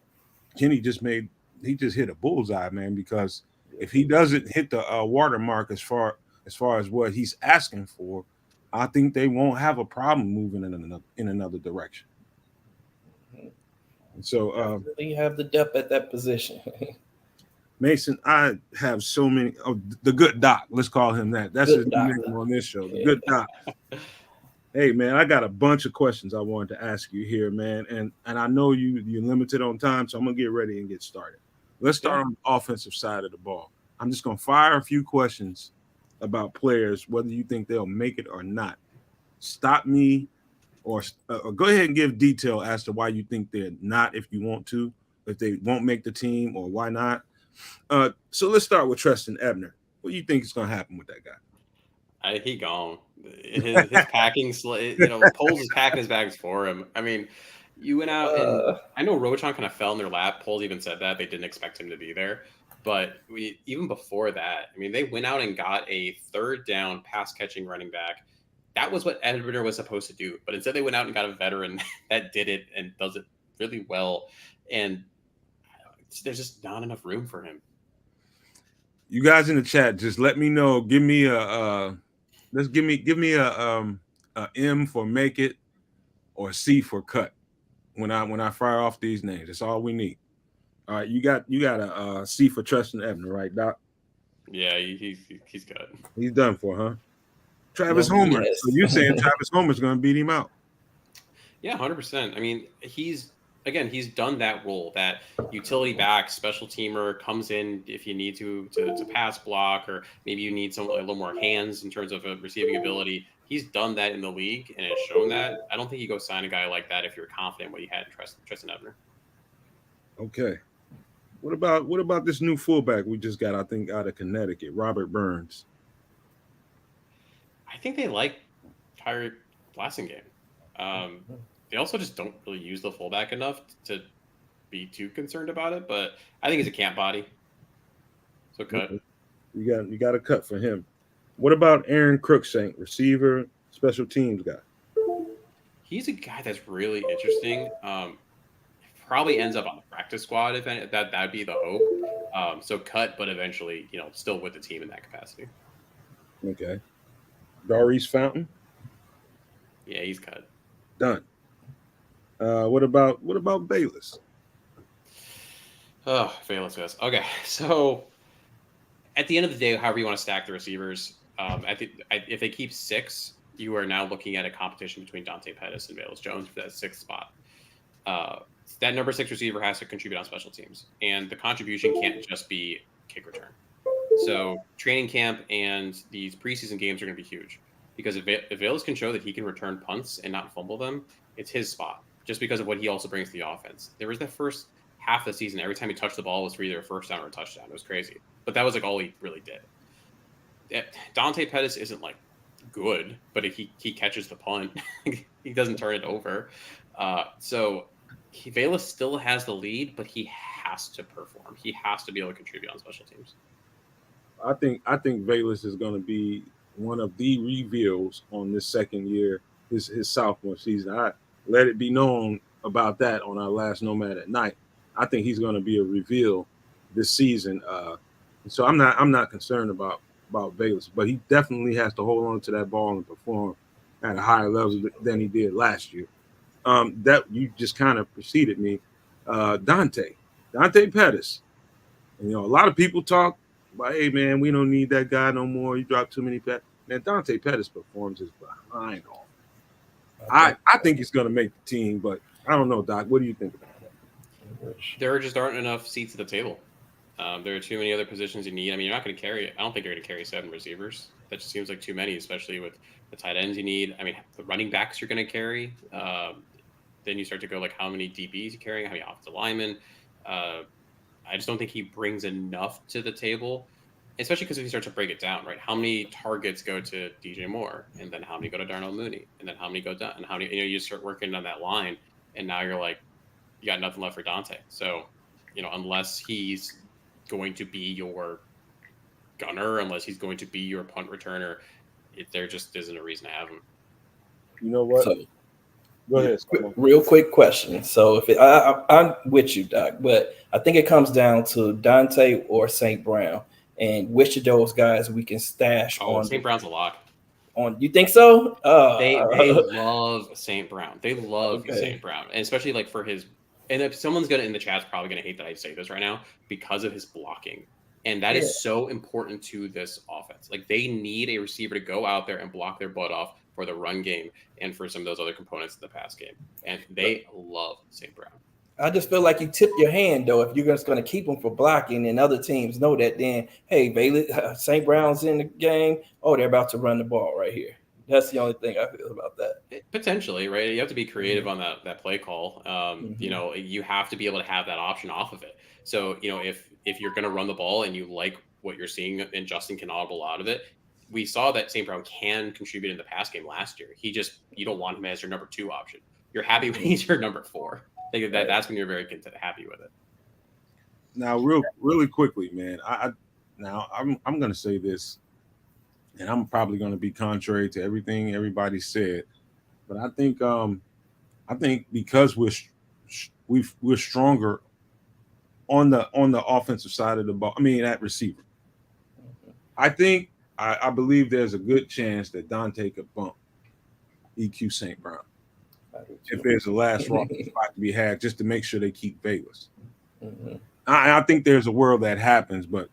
Kenny just hit a bullseye, man, because if he doesn't hit the watermark as far as what he's asking for, I think they won't have a problem moving in another direction. So you have the depth at that position. Mason, I have so many. Oh, the good doc. Let's call him that. That's his name on this show. The good doc. Hey, man, I got a bunch of questions I wanted to ask you here, man, and I know you're limited on time, so I'm gonna get ready and get started. Let's start on the offensive side of the ball. I'm just gonna fire a few questions about players, whether you think they'll make it or not. Stop me, or go ahead and give detail as to why you think they're not, if you want to, if they won't make the team, or why not. So let's start with Treston Ebner. What do you think is going to happen with that guy? He gone. His packing, Poles is packing his bags for him. I mean, you went out and I know Rochon kind of fell in their lap. Poles even said that they didn't expect him to be there. But even before that, I mean, they went out and got a 3rd down pass catching running back. That was what Ebner was supposed to do. But instead they went out and got a veteran that did it and does it really well. And there's just not enough room for him. You guys in the chat, just let me know. Give me a give me a M for make it or C for cut when I fire off these names. That's all we need. All right, you got a C for Tristan Ebner, right, Doc? Yeah, he's good. He's done for, huh? Travis No, Homer. yes. So you're saying Travis Homer's going to beat him out? Yeah, 100%. I mean, he's done that role, that utility back, special teamer, comes in if you need to pass block, or maybe you need a little more hands in terms of a receiving ability. He's done that in the league and has shown that. I don't think you go sign a guy like that if you're confident what you had in Tristan Ebner. Okay. What about this new fullback we just got, I think, out of Connecticut, Robert Burns? I think they like Tyreek Blasingame. They also just don't really use the fullback enough to be too concerned about it, but I think he's a camp body. So cut. Okay. You got a cut for him. What about Aaron Crookshank, receiver, special teams guy? He's a guy that's really interesting. Probably ends up on the practice squad if that'd be the hope. So cut, but eventually, still with the team in that capacity. Okay. Doris Fountain? Yeah, he's cut. Done. What about Bayless? Oh, Bayless, yes. Okay, so at the end of the day, however you want to stack the receivers, if they keep 6, you are now looking at a competition between Dante Pettis and Bayless Jones for that 6th spot. That number 6 receiver has to contribute on special teams, and the contribution can't just be kick return. So training camp and these preseason games are going to be huge, because if Bayless can show that he can return punts and not fumble them, it's his spot, just because of what he also brings to the offense. There was the first half of the season, every time he touched the ball was for either a first down or a touchdown. It was crazy, but that was like all he really did. Dante Pettis isn't like good, but he catches the punt. He doesn't turn it over. So Bayless still has the lead, but he has to perform. He has to be able to contribute on special teams. I think Bayless is going to be one of the reveals on this second year, his sophomore season. I let it be known about that on our last Nomad at Night. I think he's going to be a reveal this season. So I'm not concerned about Bayless, but he definitely has to hold on to that ball and perform at a higher level than he did last year. That you just kind of preceded me. Dante Pettis. And, a lot of people talk about, hey man, we don't need that guy no more. You dropped too many passes. Man, Dante Pettis performs his behind off. I think he's going to make the team, but I don't know, Doc. What do you think about that? There just aren't enough seats at the table. There are too many other positions you need. I mean, you're not going to carry. I don't think you're going to carry 7 receivers. That just seems like too many, especially with the tight ends you need. I mean, the running backs you're going to carry. Then you start to go like how many DBs you carrying, how many offensive linemen. I just don't think he brings enough to the table, especially because if you start to break it down, right? How many targets go to DJ Moore, and then how many go to Darnell Mooney, and then how many go down, and how many, you start working on that line, and now you're like, you got nothing left for Dante. So, unless he's going to be your gunner, unless he's going to be your punt returner, there just isn't a reason to have him. You know what? So, go ahead. Real quick question. So I'm with you, Doc, but I think it comes down to Dante or St. Brown, and which of those guys we can stash on. St. Brown's a lock. You think so? They love St. Brown. They love St. Brown, and especially like for his. And if someone's in the chat's probably gonna hate that I say this right now because of his blocking, and that is so important to this offense. Like they need a receiver to go out there and block their butt off for the run game and for some of those other components of the pass game, and they love St. Brown. I just feel like you tip your hand though if you're just going to keep them for blocking, and other teams know that. Then hey, Bailey, St. Brown's in the game. Oh, they're about to run the ball right here. That's the only thing I feel about that. Potentially, right? You have to be creative on that play call. You have to be able to have that option off of it. So, if you're going to run the ball and you like what you're seeing and Justin can audible out of it, we saw that St. Brown can contribute in the pass game last year. You don't want him as your number 2 option. You're happy when he's your number 4. I think that's when you're very happy with it. Now, really quickly, man. I'm going to say this, and I'm probably going to be contrary to everything everybody said, but I think because we're stronger on the offensive side of the ball. I mean, at receiver, I think I believe there's a good chance that Dante could bump EQ St. Brown if there's a last roster spot to be had, just to make sure they keep Vegas. Mhm. I think there's a world that happens, but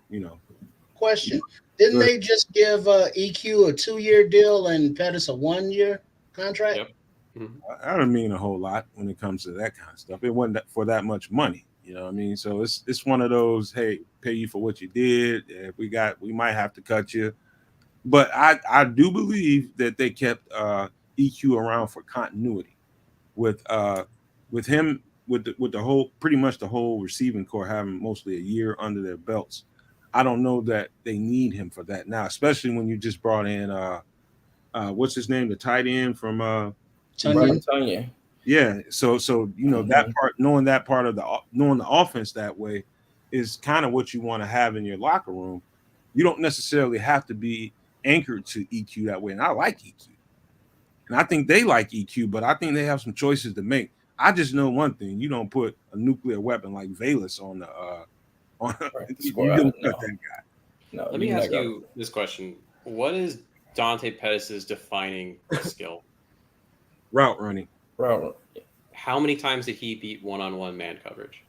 Question: Didn't good. they just give EQ a 2-year deal and Pettis a 1-year contract? Yep. Mhm. I don't mean a whole lot when it comes to that kind of stuff. It wasn't for that much money, you know what I mean? So it's one of those, hey, pay you for what you did. If we might have to cut you. But I do believe that they kept EQ around for continuity with him with the whole pretty much the whole receiving core having mostly a year under their belts. I don't know that they need him for that now, especially when you just brought in what's his name, the tight end from Tunyon. Tanya. yeah. So that part, knowing the offense that way is kind of what you want to have in your locker room. You don't necessarily have to be anchored to EQ that way. And I like EQ. And I think they like EQ, but I think they have some choices to make. I just know one thing: you don't put a nuclear weapon like Valus on the on. You don't cut that guy. No. Let me ask you this question: what is Dante Pettis' defining skill? Route running. Route. How many times did he beat one-on-one man coverage?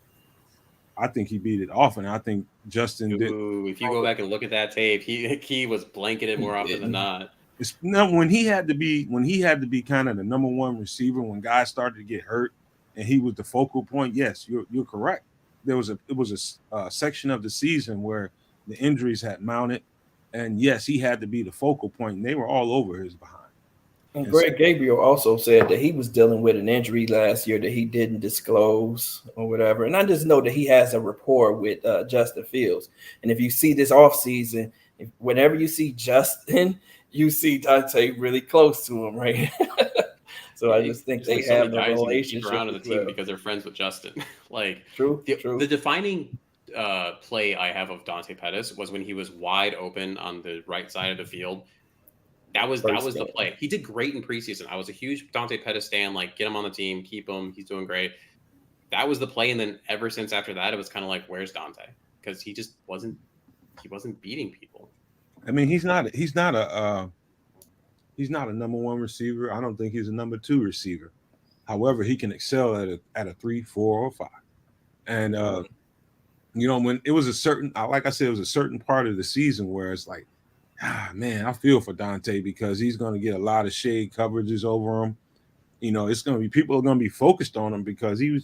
I think he beat it often. I think Justin did. Ooh, if you go back and look at that tape, he was blanketed more often than not. When he had to be kind of the number one receiver when guys started to get hurt and he was the focal point. Yes, you're correct. It was a section of the season where the injuries had mounted, and yes, he had to be the focal point, and they were all over his behind. And Greg Gabriel also said that he was dealing with an injury last year that he didn't disclose or whatever. And I just know that he has a rapport with Justin Fields. And if you see this offseason, whenever you see Justin, you see Dante really close to him, right? So I just think they have a relationship around in the team because they're friends with Justin. True. The defining play I have of Dante Pettis was when he was wide open on the right side of the field. That was the play. He did great in preseason. I was a huge Dante Pettis fan. Like, get him on the team, keep him. He's doing great. That was the play, and then ever since after that, it was kind of like, where's Dante? Because he just wasn't beating people. I mean, he's not a number one receiver. I don't think he's a number two receiver. However, he can excel at a 3, 4, or 5. And when it was like I said, it was a certain part of the season where it's like, man, I feel for Dante because he's going to get a lot of shade coverages over him. It's going to be people are going to be focused on him because he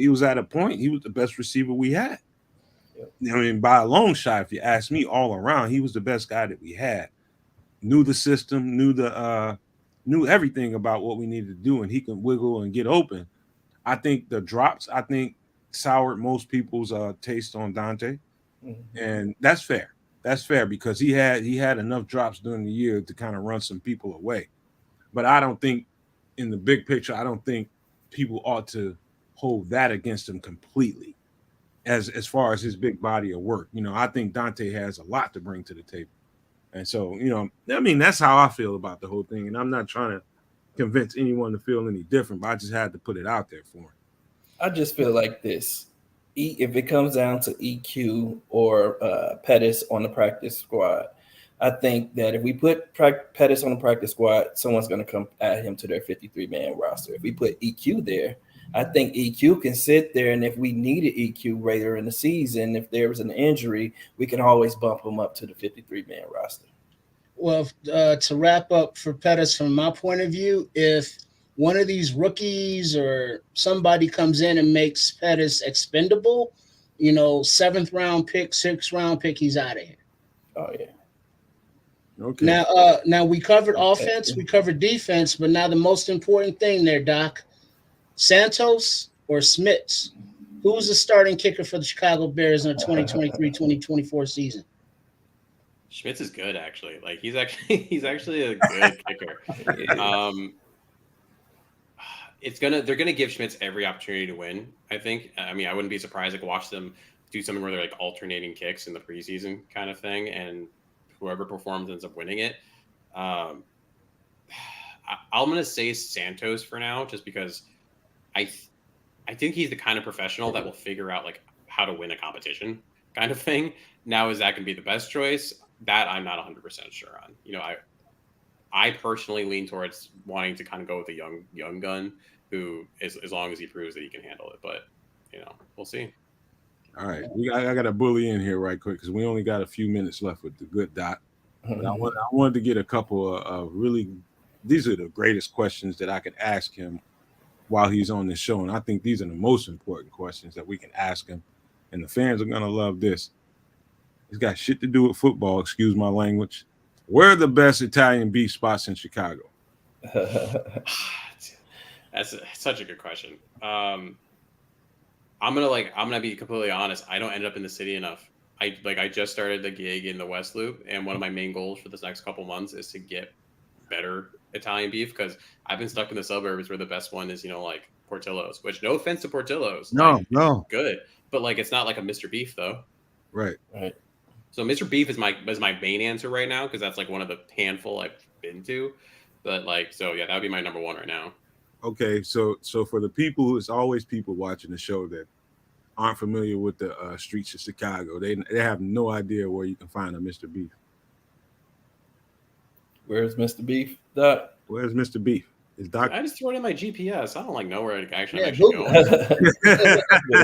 was at a point he was the best receiver we had. Yep. I mean, by a long shot, if you ask me, all around, he was the best guy that we had. Knew the system, knew everything about what we needed to do, and he can wiggle and get open. I think the drops, soured most people's taste on Dante, and that's fair. That's fair because he had enough drops during the year to kind of run some people away. But I don't think, in the big picture, I don't think people ought to hold that against him completely. As far as his big body of work, I think Dante has a lot to bring to the table. And so, that's how I feel about the whole thing. And I'm not trying to convince anyone to feel any different, but I just had to put it out there for him. I just feel like this. If it comes down to EQ or Pettis on the practice squad, I think that if we put Pettis on the practice squad, someone's going to come add him to their 53-man roster. If we put EQ there, I think EQ can sit there, and if we needed EQ later in the season, if there was an injury, we can always bump him up to the 53-man roster. Well, to wrap up for Pettis, from my point of view, if one of these rookies or somebody comes in and makes Pettis expendable, 7th round pick, 6th round pick, he's out of here. Oh yeah. Okay. Now we covered offense, we covered defense, but now the most important thing there, Doc, Santos or Smits? Who's the starting kicker for the Chicago Bears in the 2023-2024 season? Schmitz is good, actually. Like he's actually a good kicker. They're gonna give Schmitz every opportunity to win. I think. I mean, I wouldn't be surprised to watch them do something where they're like alternating kicks in the preseason kind of thing, and whoever performs ends up winning it. I'm gonna say Santos for now, just because I think he's the kind of professional that will figure out like how to win a competition kind of thing. Now, is that gonna be the best choice? that I'm not 100% sure on. I personally lean towards wanting to kind of go with a young gun who is, as long as he proves that he can handle it. But we'll see. All right, I got to bully in here right quick because we only got a few minutes left with the good Doc. But I wanted to get a couple of really, these are the greatest questions that I could ask him while he's on this show, and I think these are the most important questions that we can ask him, and the fans are gonna love this. It's got shit to do with football. Excuse my language. Where are the best Italian beef spots in Chicago? That's such a good question. I'm gonna be completely honest. I don't end up in the city enough. I just started the gig in the West Loop, and one of my main goals for this next couple months is to get better Italian beef because I've been stuck in the suburbs where the best one is like Portillo's. Which, no offense to Portillo's, no, good, but it's not like a Mr. Beef though. Right. So Mr. Beef is my main answer right now because that's one of the handful I've been to. But that would be my number one right now. Okay, so for the people, it's always people watching the show that aren't familiar with the streets of Chicago. They have no idea where you can find a Mr. Beef. Where's Mr. Beef, Doc? Where's Mr. Beef? Is Doc? I just throw it in my GPS. I don't know where I'm actually going.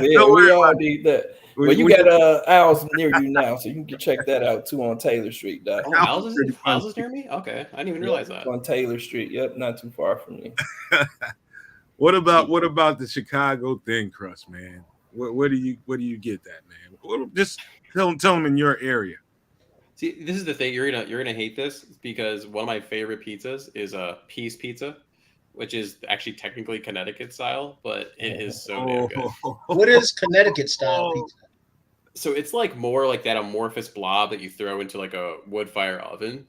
We all need that. Well, you got Al's near you now, so you can check that out too on Taylor Street, Doc. Oh, Al's is near me? Okay, I didn't even realize that. On Taylor Street, yep, not too far from me. What about the Chicago thin crust, man? Where do you get that, man? Just tell them in your area. See, this is the thing. You're gonna hate this because one of my favorite pizzas is a Peace Pizza, which is actually technically Connecticut style, but it is so damn good. What is Connecticut style pizza? So it's more like that amorphous blob that you throw into a wood fire oven.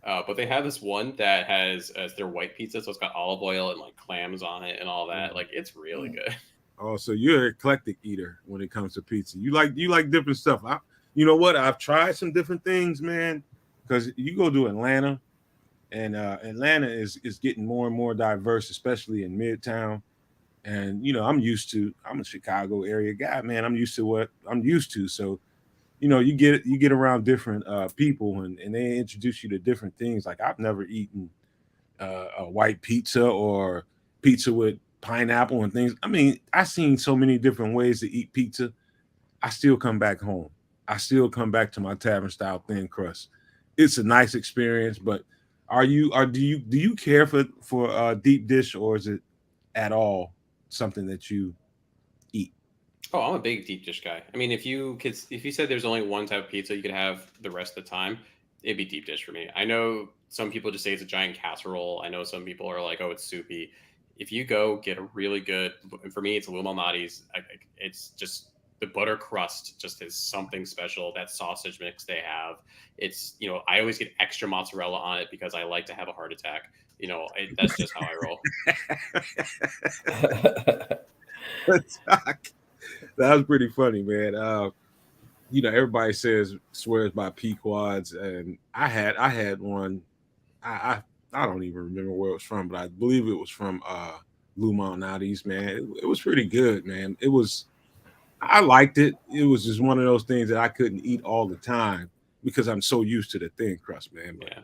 But they have this one that has as their white pizza, so it's got olive oil and clams on it and all that. It's really good. Oh, so you're an eclectic eater when it comes to pizza. You like different stuff. You know what? I've tried some different things, man. Because you go to Atlanta, and Atlanta is getting more and more diverse, especially in Midtown. And I'm a Chicago area guy, man. I'm used to what I'm used to. So, you get around different people, and they introduce you to different things. Like I've never eaten a white pizza or pizza with pineapple and things. I mean, I've seen so many different ways to eat pizza. I still come back home. I still come back to my tavern style thin crust. It's a nice experience, but do you care for deep dish, or is it at all something that you eat? Oh, I'm a big deep dish guy. I mean, if you said there's only one type of pizza you could have the rest of the time, it'd be deep dish for me. I know some people just say it's a giant casserole. I know some people are like, oh, it's soupy. If you go get a really good, for me, it's Lou Malnati's. It's just the butter crust just is something special. That sausage mix they have, it's I always get extra mozzarella on it because I like to have a heart attack. That's just how I roll. That was pretty funny, man. Everybody swears by Pequods, and I had one. I don't even remember where it was from, but I believe it was from Lou Malnati's, man. It was pretty good, man. I liked it. It was just one of those things that I couldn't eat all the time because I'm so used to the thin crust, man. But, yeah.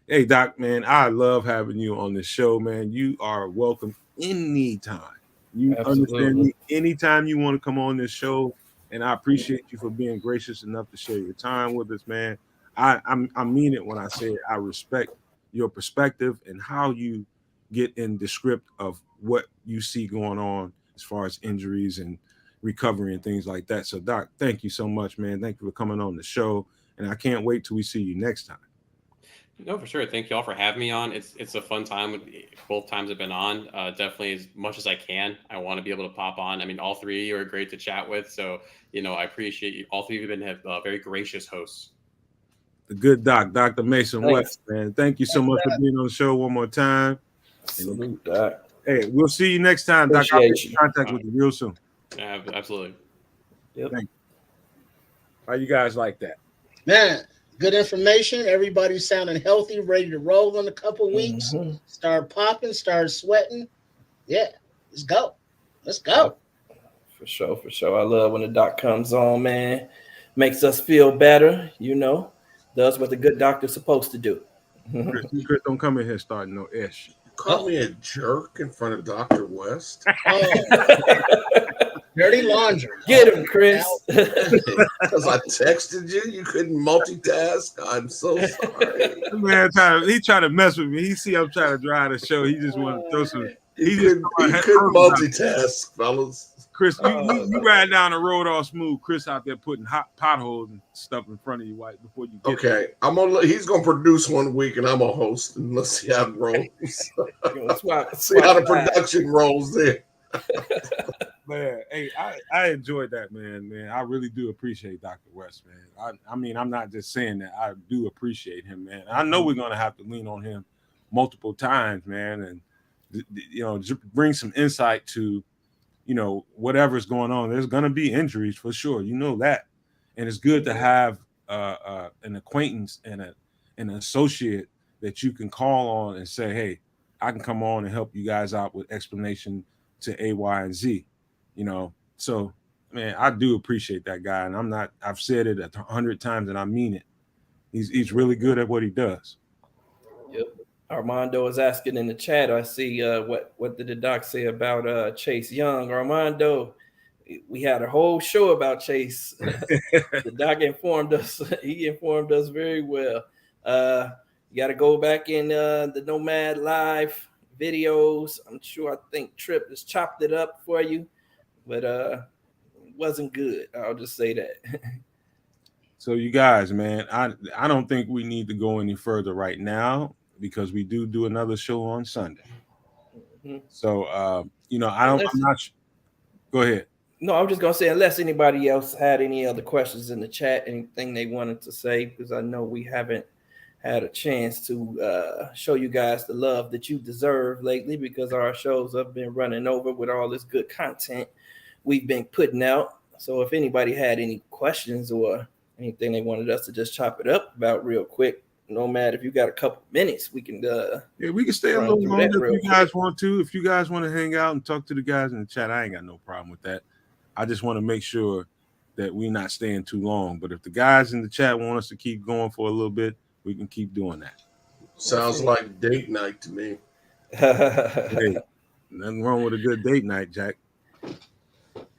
Hey, Doc, man, I love having you on this show, man. You are welcome anytime. You understand me anytime you want to come on this show, and I appreciate you for being gracious enough to share your time with us, man. I mean it when I say it. I respect your perspective and how you get in the script of what you see going on as far as injuries and recovery and things like that. So, Doc, thank you so much, man. Thank you for coming on the show, and I can't wait till we see you next time. No, for sure. Thank you all for having me on. It's a fun time. Both times I've been on. Definitely as much as I can. I want to be able to pop on. I mean, all three of you are great to chat with. So, I appreciate you. All three of you have been very gracious hosts. The good Doc, Dr. Mason West, man. Thank you so much for being on the show one more time. Salute, Doc. Hey, we'll see you next time, Doc. I'll be in contact with you real soon. Yeah, absolutely. Yep. Thank you. How you guys like that? Man, good information. Everybody's sounding healthy, ready to roll in a couple weeks. Mm-hmm. Start popping, start sweating. Yeah, let's go. Let's go. For sure. I love when the Doc comes on, man. Makes us feel better, Does what the good doctor's supposed to do. Chris, don't come in here starting no ish. Call me a jerk in front of Dr. West. Oh, dirty laundry. Get him, Chris. Because I texted you, you couldn't multitask. I'm so sorry. Man, he trying to mess with me. He see I'm trying to drive the show. He just want to throw some. He couldn't multitask, fellas. Chris, you ride down the road all smooth. Chris out there putting hot potholes and stuff in front of you right before you get there. He's gonna produce one week and I'm a host, and let's see how it rolls. See how the production rolls there. Man, hey, I enjoyed that, man. I really do appreciate Dr. West, man. I mean, I'm not just saying that. I do appreciate him, man. I know we're gonna have to lean on him multiple times, man, and bring some insight to whatever's going on. There's gonna be injuries for sure, that, and it's good to have an acquaintance and an associate that you can call on and say, hey, I can come on and help you guys out with explanation to A, Y, and Z. So man, I do appreciate that guy, and I've said it 100 times and I mean it. He's really good at what he does. Yep. Armando is asking in the chat. I see what did the doc say about Chase Young? Armando, we had a whole show about Chase. The doc informed us. He informed us very well. You got to go back in the Nomad Live videos. I think Trip has chopped it up for you, but it wasn't good. I'll just say that. So you guys, man, I don't think we need to go any further right now, because we do another show on Sunday. Mm-hmm. So, I'm not sure. Go ahead. No, I'm just going to say, unless anybody else had any other questions in the chat, anything they wanted to say, because I know we haven't had a chance to show you guys the love that you deserve lately, because our shows have been running over with all this good content we've been putting out. So if anybody had any questions or anything they wanted us to just chop it up about real quick, Nomad, if you got a couple minutes, we can we can stay a little longer if you guys want to. If you guys want to hang out and talk to the guys in the chat, I ain't got no problem with that. I just want to make sure that we're not staying too long. But if the guys in the chat want us to keep going for a little bit, we can keep doing that. Sounds like date night to me. Hey, nothing wrong with a good date night, Jack.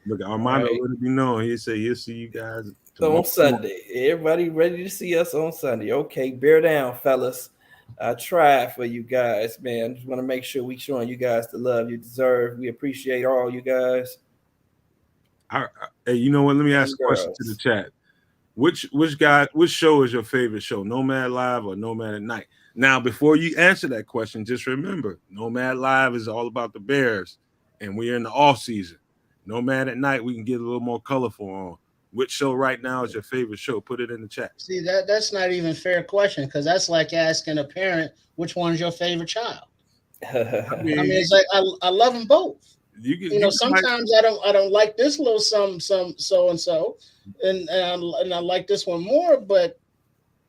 Look, Armando let me know. He said he'll see you guys on Sunday. Everybody ready to see us on Sunday. Okay, bear down, fellas. I tried for you guys, man. Just want to make sure we showing you guys the love you deserve. We appreciate all you guys. Hey, you know what? Let me ask a question to the chat. Which show is your favorite show? Nomad Live or Nomad at Night? Now, before you answer that question, just remember, Nomad Live is all about the Bears, and we're in the off season. Nomad at Night, we can get a little more colorful on. Which show right now is your favorite show? Put it in the chat. See, that's not even a fair question, because that's like asking a parent which one's your favorite child. I mean, it's like I love them both. Sometimes I don't like this little some so and so, and I like this one more. But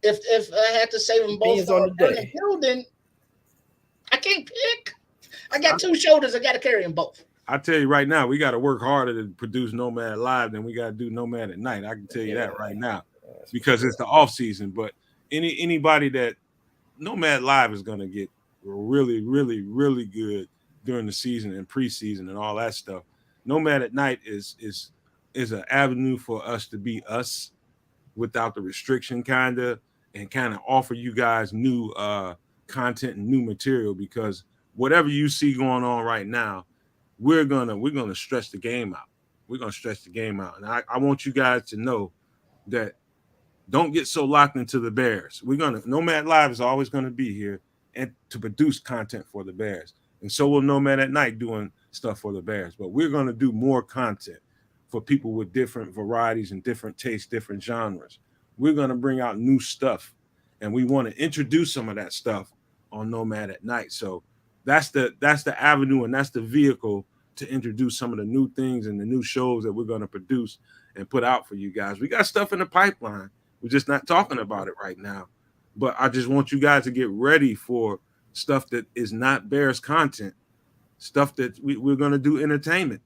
if I had to save them both on the hill, then I can't pick. I got two shoulders. I got to carry them both. I tell you right now, we got to work harder to produce Nomad Live than we got to do Nomad at Night. I can tell you that right now, because it's the off season. But anybody that Nomad Live is going to get really, really, really good during the season and preseason and all that stuff. Nomad at Night is an avenue for us to be us without the restriction, kind of offer you guys new content and new material, because whatever you see going on right now, we're gonna stretch the game out. We're gonna stretch the game out, and I want you guys to know that don't get so locked into the Bears. Nomad Live is always gonna be here and to produce content for the Bears, and so will Nomad at Night doing stuff for the Bears. But we're gonna do more content for people with different varieties and different tastes, different genres. We're gonna bring out new stuff, and we want to introduce some of that stuff on Nomad at Night. So that's the avenue, and that's the vehicle to introduce some of the new things and the new shows that we're going to produce and put out for you guys. We got stuff in the pipeline. We're just not talking about it right now. But I just want you guys to get ready for stuff that is not Bears content, stuff that we're going to do entertainment.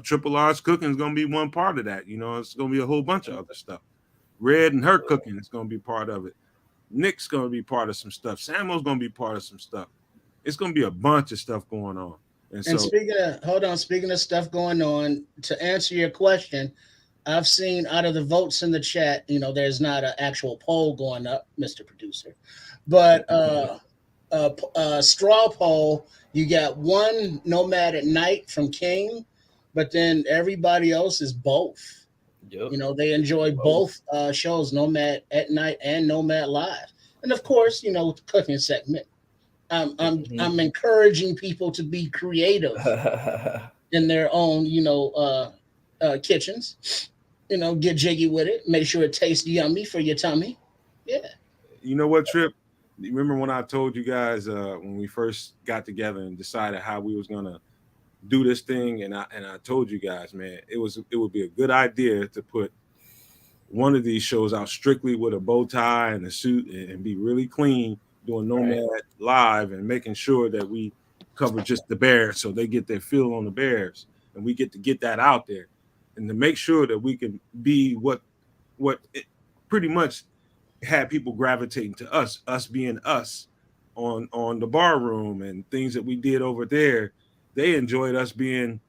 Triple R's Cooking is going to be one part of that. It's going to be a whole bunch of other stuff. Red and her cooking is going to be part of it. Nick's going to be part of some stuff. Sammo's going to be part of some stuff. It's going to be a bunch of stuff going on. And so, speaking of stuff going on, to answer your question, I've seen out of the votes in the chat, there's not an actual poll going up, Mr. Producer, but straw poll, you got one Nomad at Night from King, but then everybody else is both. Yep. They enjoy both shows, Nomad at Night and Nomad Live, and of course, the cooking segment. I'm encouraging people to be creative in their own, kitchens. Get jiggy with it. Make sure it tastes yummy for your tummy. Yeah. You know what, Trip? You remember when I told you guys when we first got together and decided how we was gonna do this thing, and I told you guys, man, it would be a good idea to put one of these shows out strictly with a bow tie and a suit and be really clean, doing Nomad Live and making sure that we cover just the Bears so they get their feel on the Bears, and we get to get that out there, and to make sure that we can be what it pretty much had people gravitating to us being us on the bar room and things that we did over there. They enjoyed us being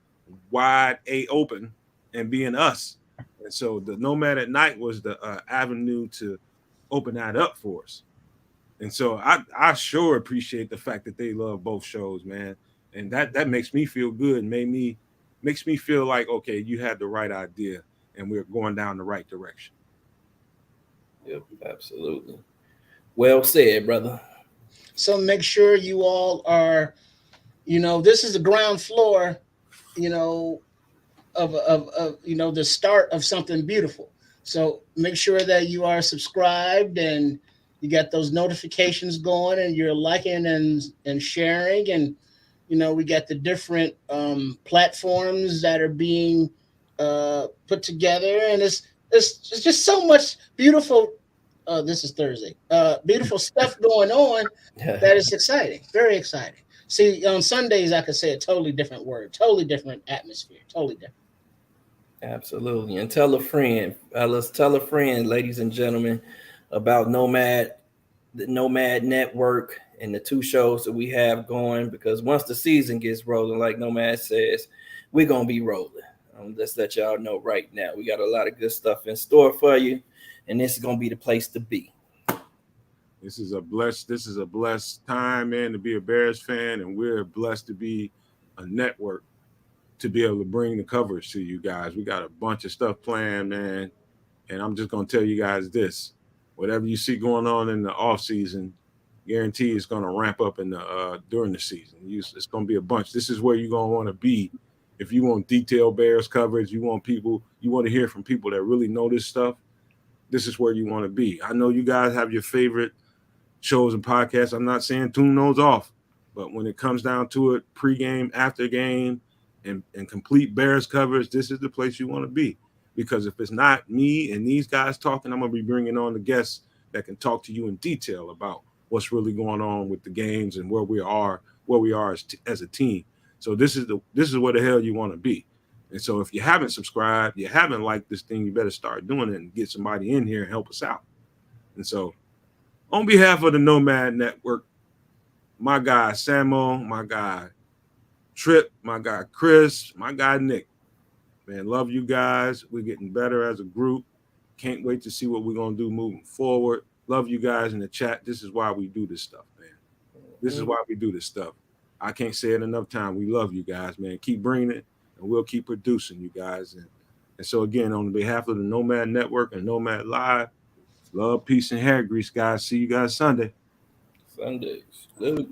wide open and being us. And so the Nomad at Night was the avenue to open that up for us. And so I sure appreciate the fact that they love both shows, man. And that makes me feel good and makes me feel like, okay, you had the right idea and we're going down the right direction. Yep, absolutely. Well said, brother. So make sure you all are, this is the ground floor, of the start of something beautiful. So make sure that you are subscribed and you got those notifications going and you're liking and sharing. And, we got the different platforms that are being put together. And it's just so much beautiful. This is Thursday. Beautiful stuff going on that is exciting. Very exciting. See, on Sundays, I could say a totally different word, totally different atmosphere, totally different. Absolutely. And tell a friend. Let's tell a friend, ladies and gentlemen, about Nomad, the Nomad Network, and the two shows that we have going. Because once the season gets rolling, like Nomad says, we're going to be rolling. Let's let y'all know right now. We got a lot of good stuff in store for you, and this is going to be the place to be. This is a blessed time, man, to be a Bears fan, and we're blessed to be a network to be able to bring the coverage to you guys. We got a bunch of stuff planned, man, and I'm just going to tell you guys this. Whatever you see going on in the off season, guarantee it's going to ramp up in the during the season. It's going to be a bunch. This is where you're going to want to be. If you want detailed Bears coverage, you want to hear from people that really know this stuff, this is where you want to be. I know you guys have your favorite shows and podcasts. I'm not saying tune those off, but when it comes down to it, pregame, after game, and complete Bears coverage, this is the place you want to be. Because if it's not me and these guys talking, I'm going to be bringing on the guests that can talk to you in detail about what's really going on with the games and where we are as a team. So this is where the hell you want to be. And so if you haven't subscribed, you haven't liked this thing, you better start doing it and get somebody in here and help us out. And so on behalf of the Nomad Network, my guy Sammo, my guy Trip, my guy Chris, my guy Nick, man, love you guys. We're getting better as a group. Can't wait to see what we're going to do moving forward. Love you guys in the chat. This is why we do this stuff, man. This is why we do this stuff. I can't say it enough time. We love you guys, man. Keep bringing it, and we'll keep producing you guys. And so, again, on behalf of the Nomad Network and Nomad Live, love, peace, and hair grease, guys. See you guys Sunday. Sundays. Luke.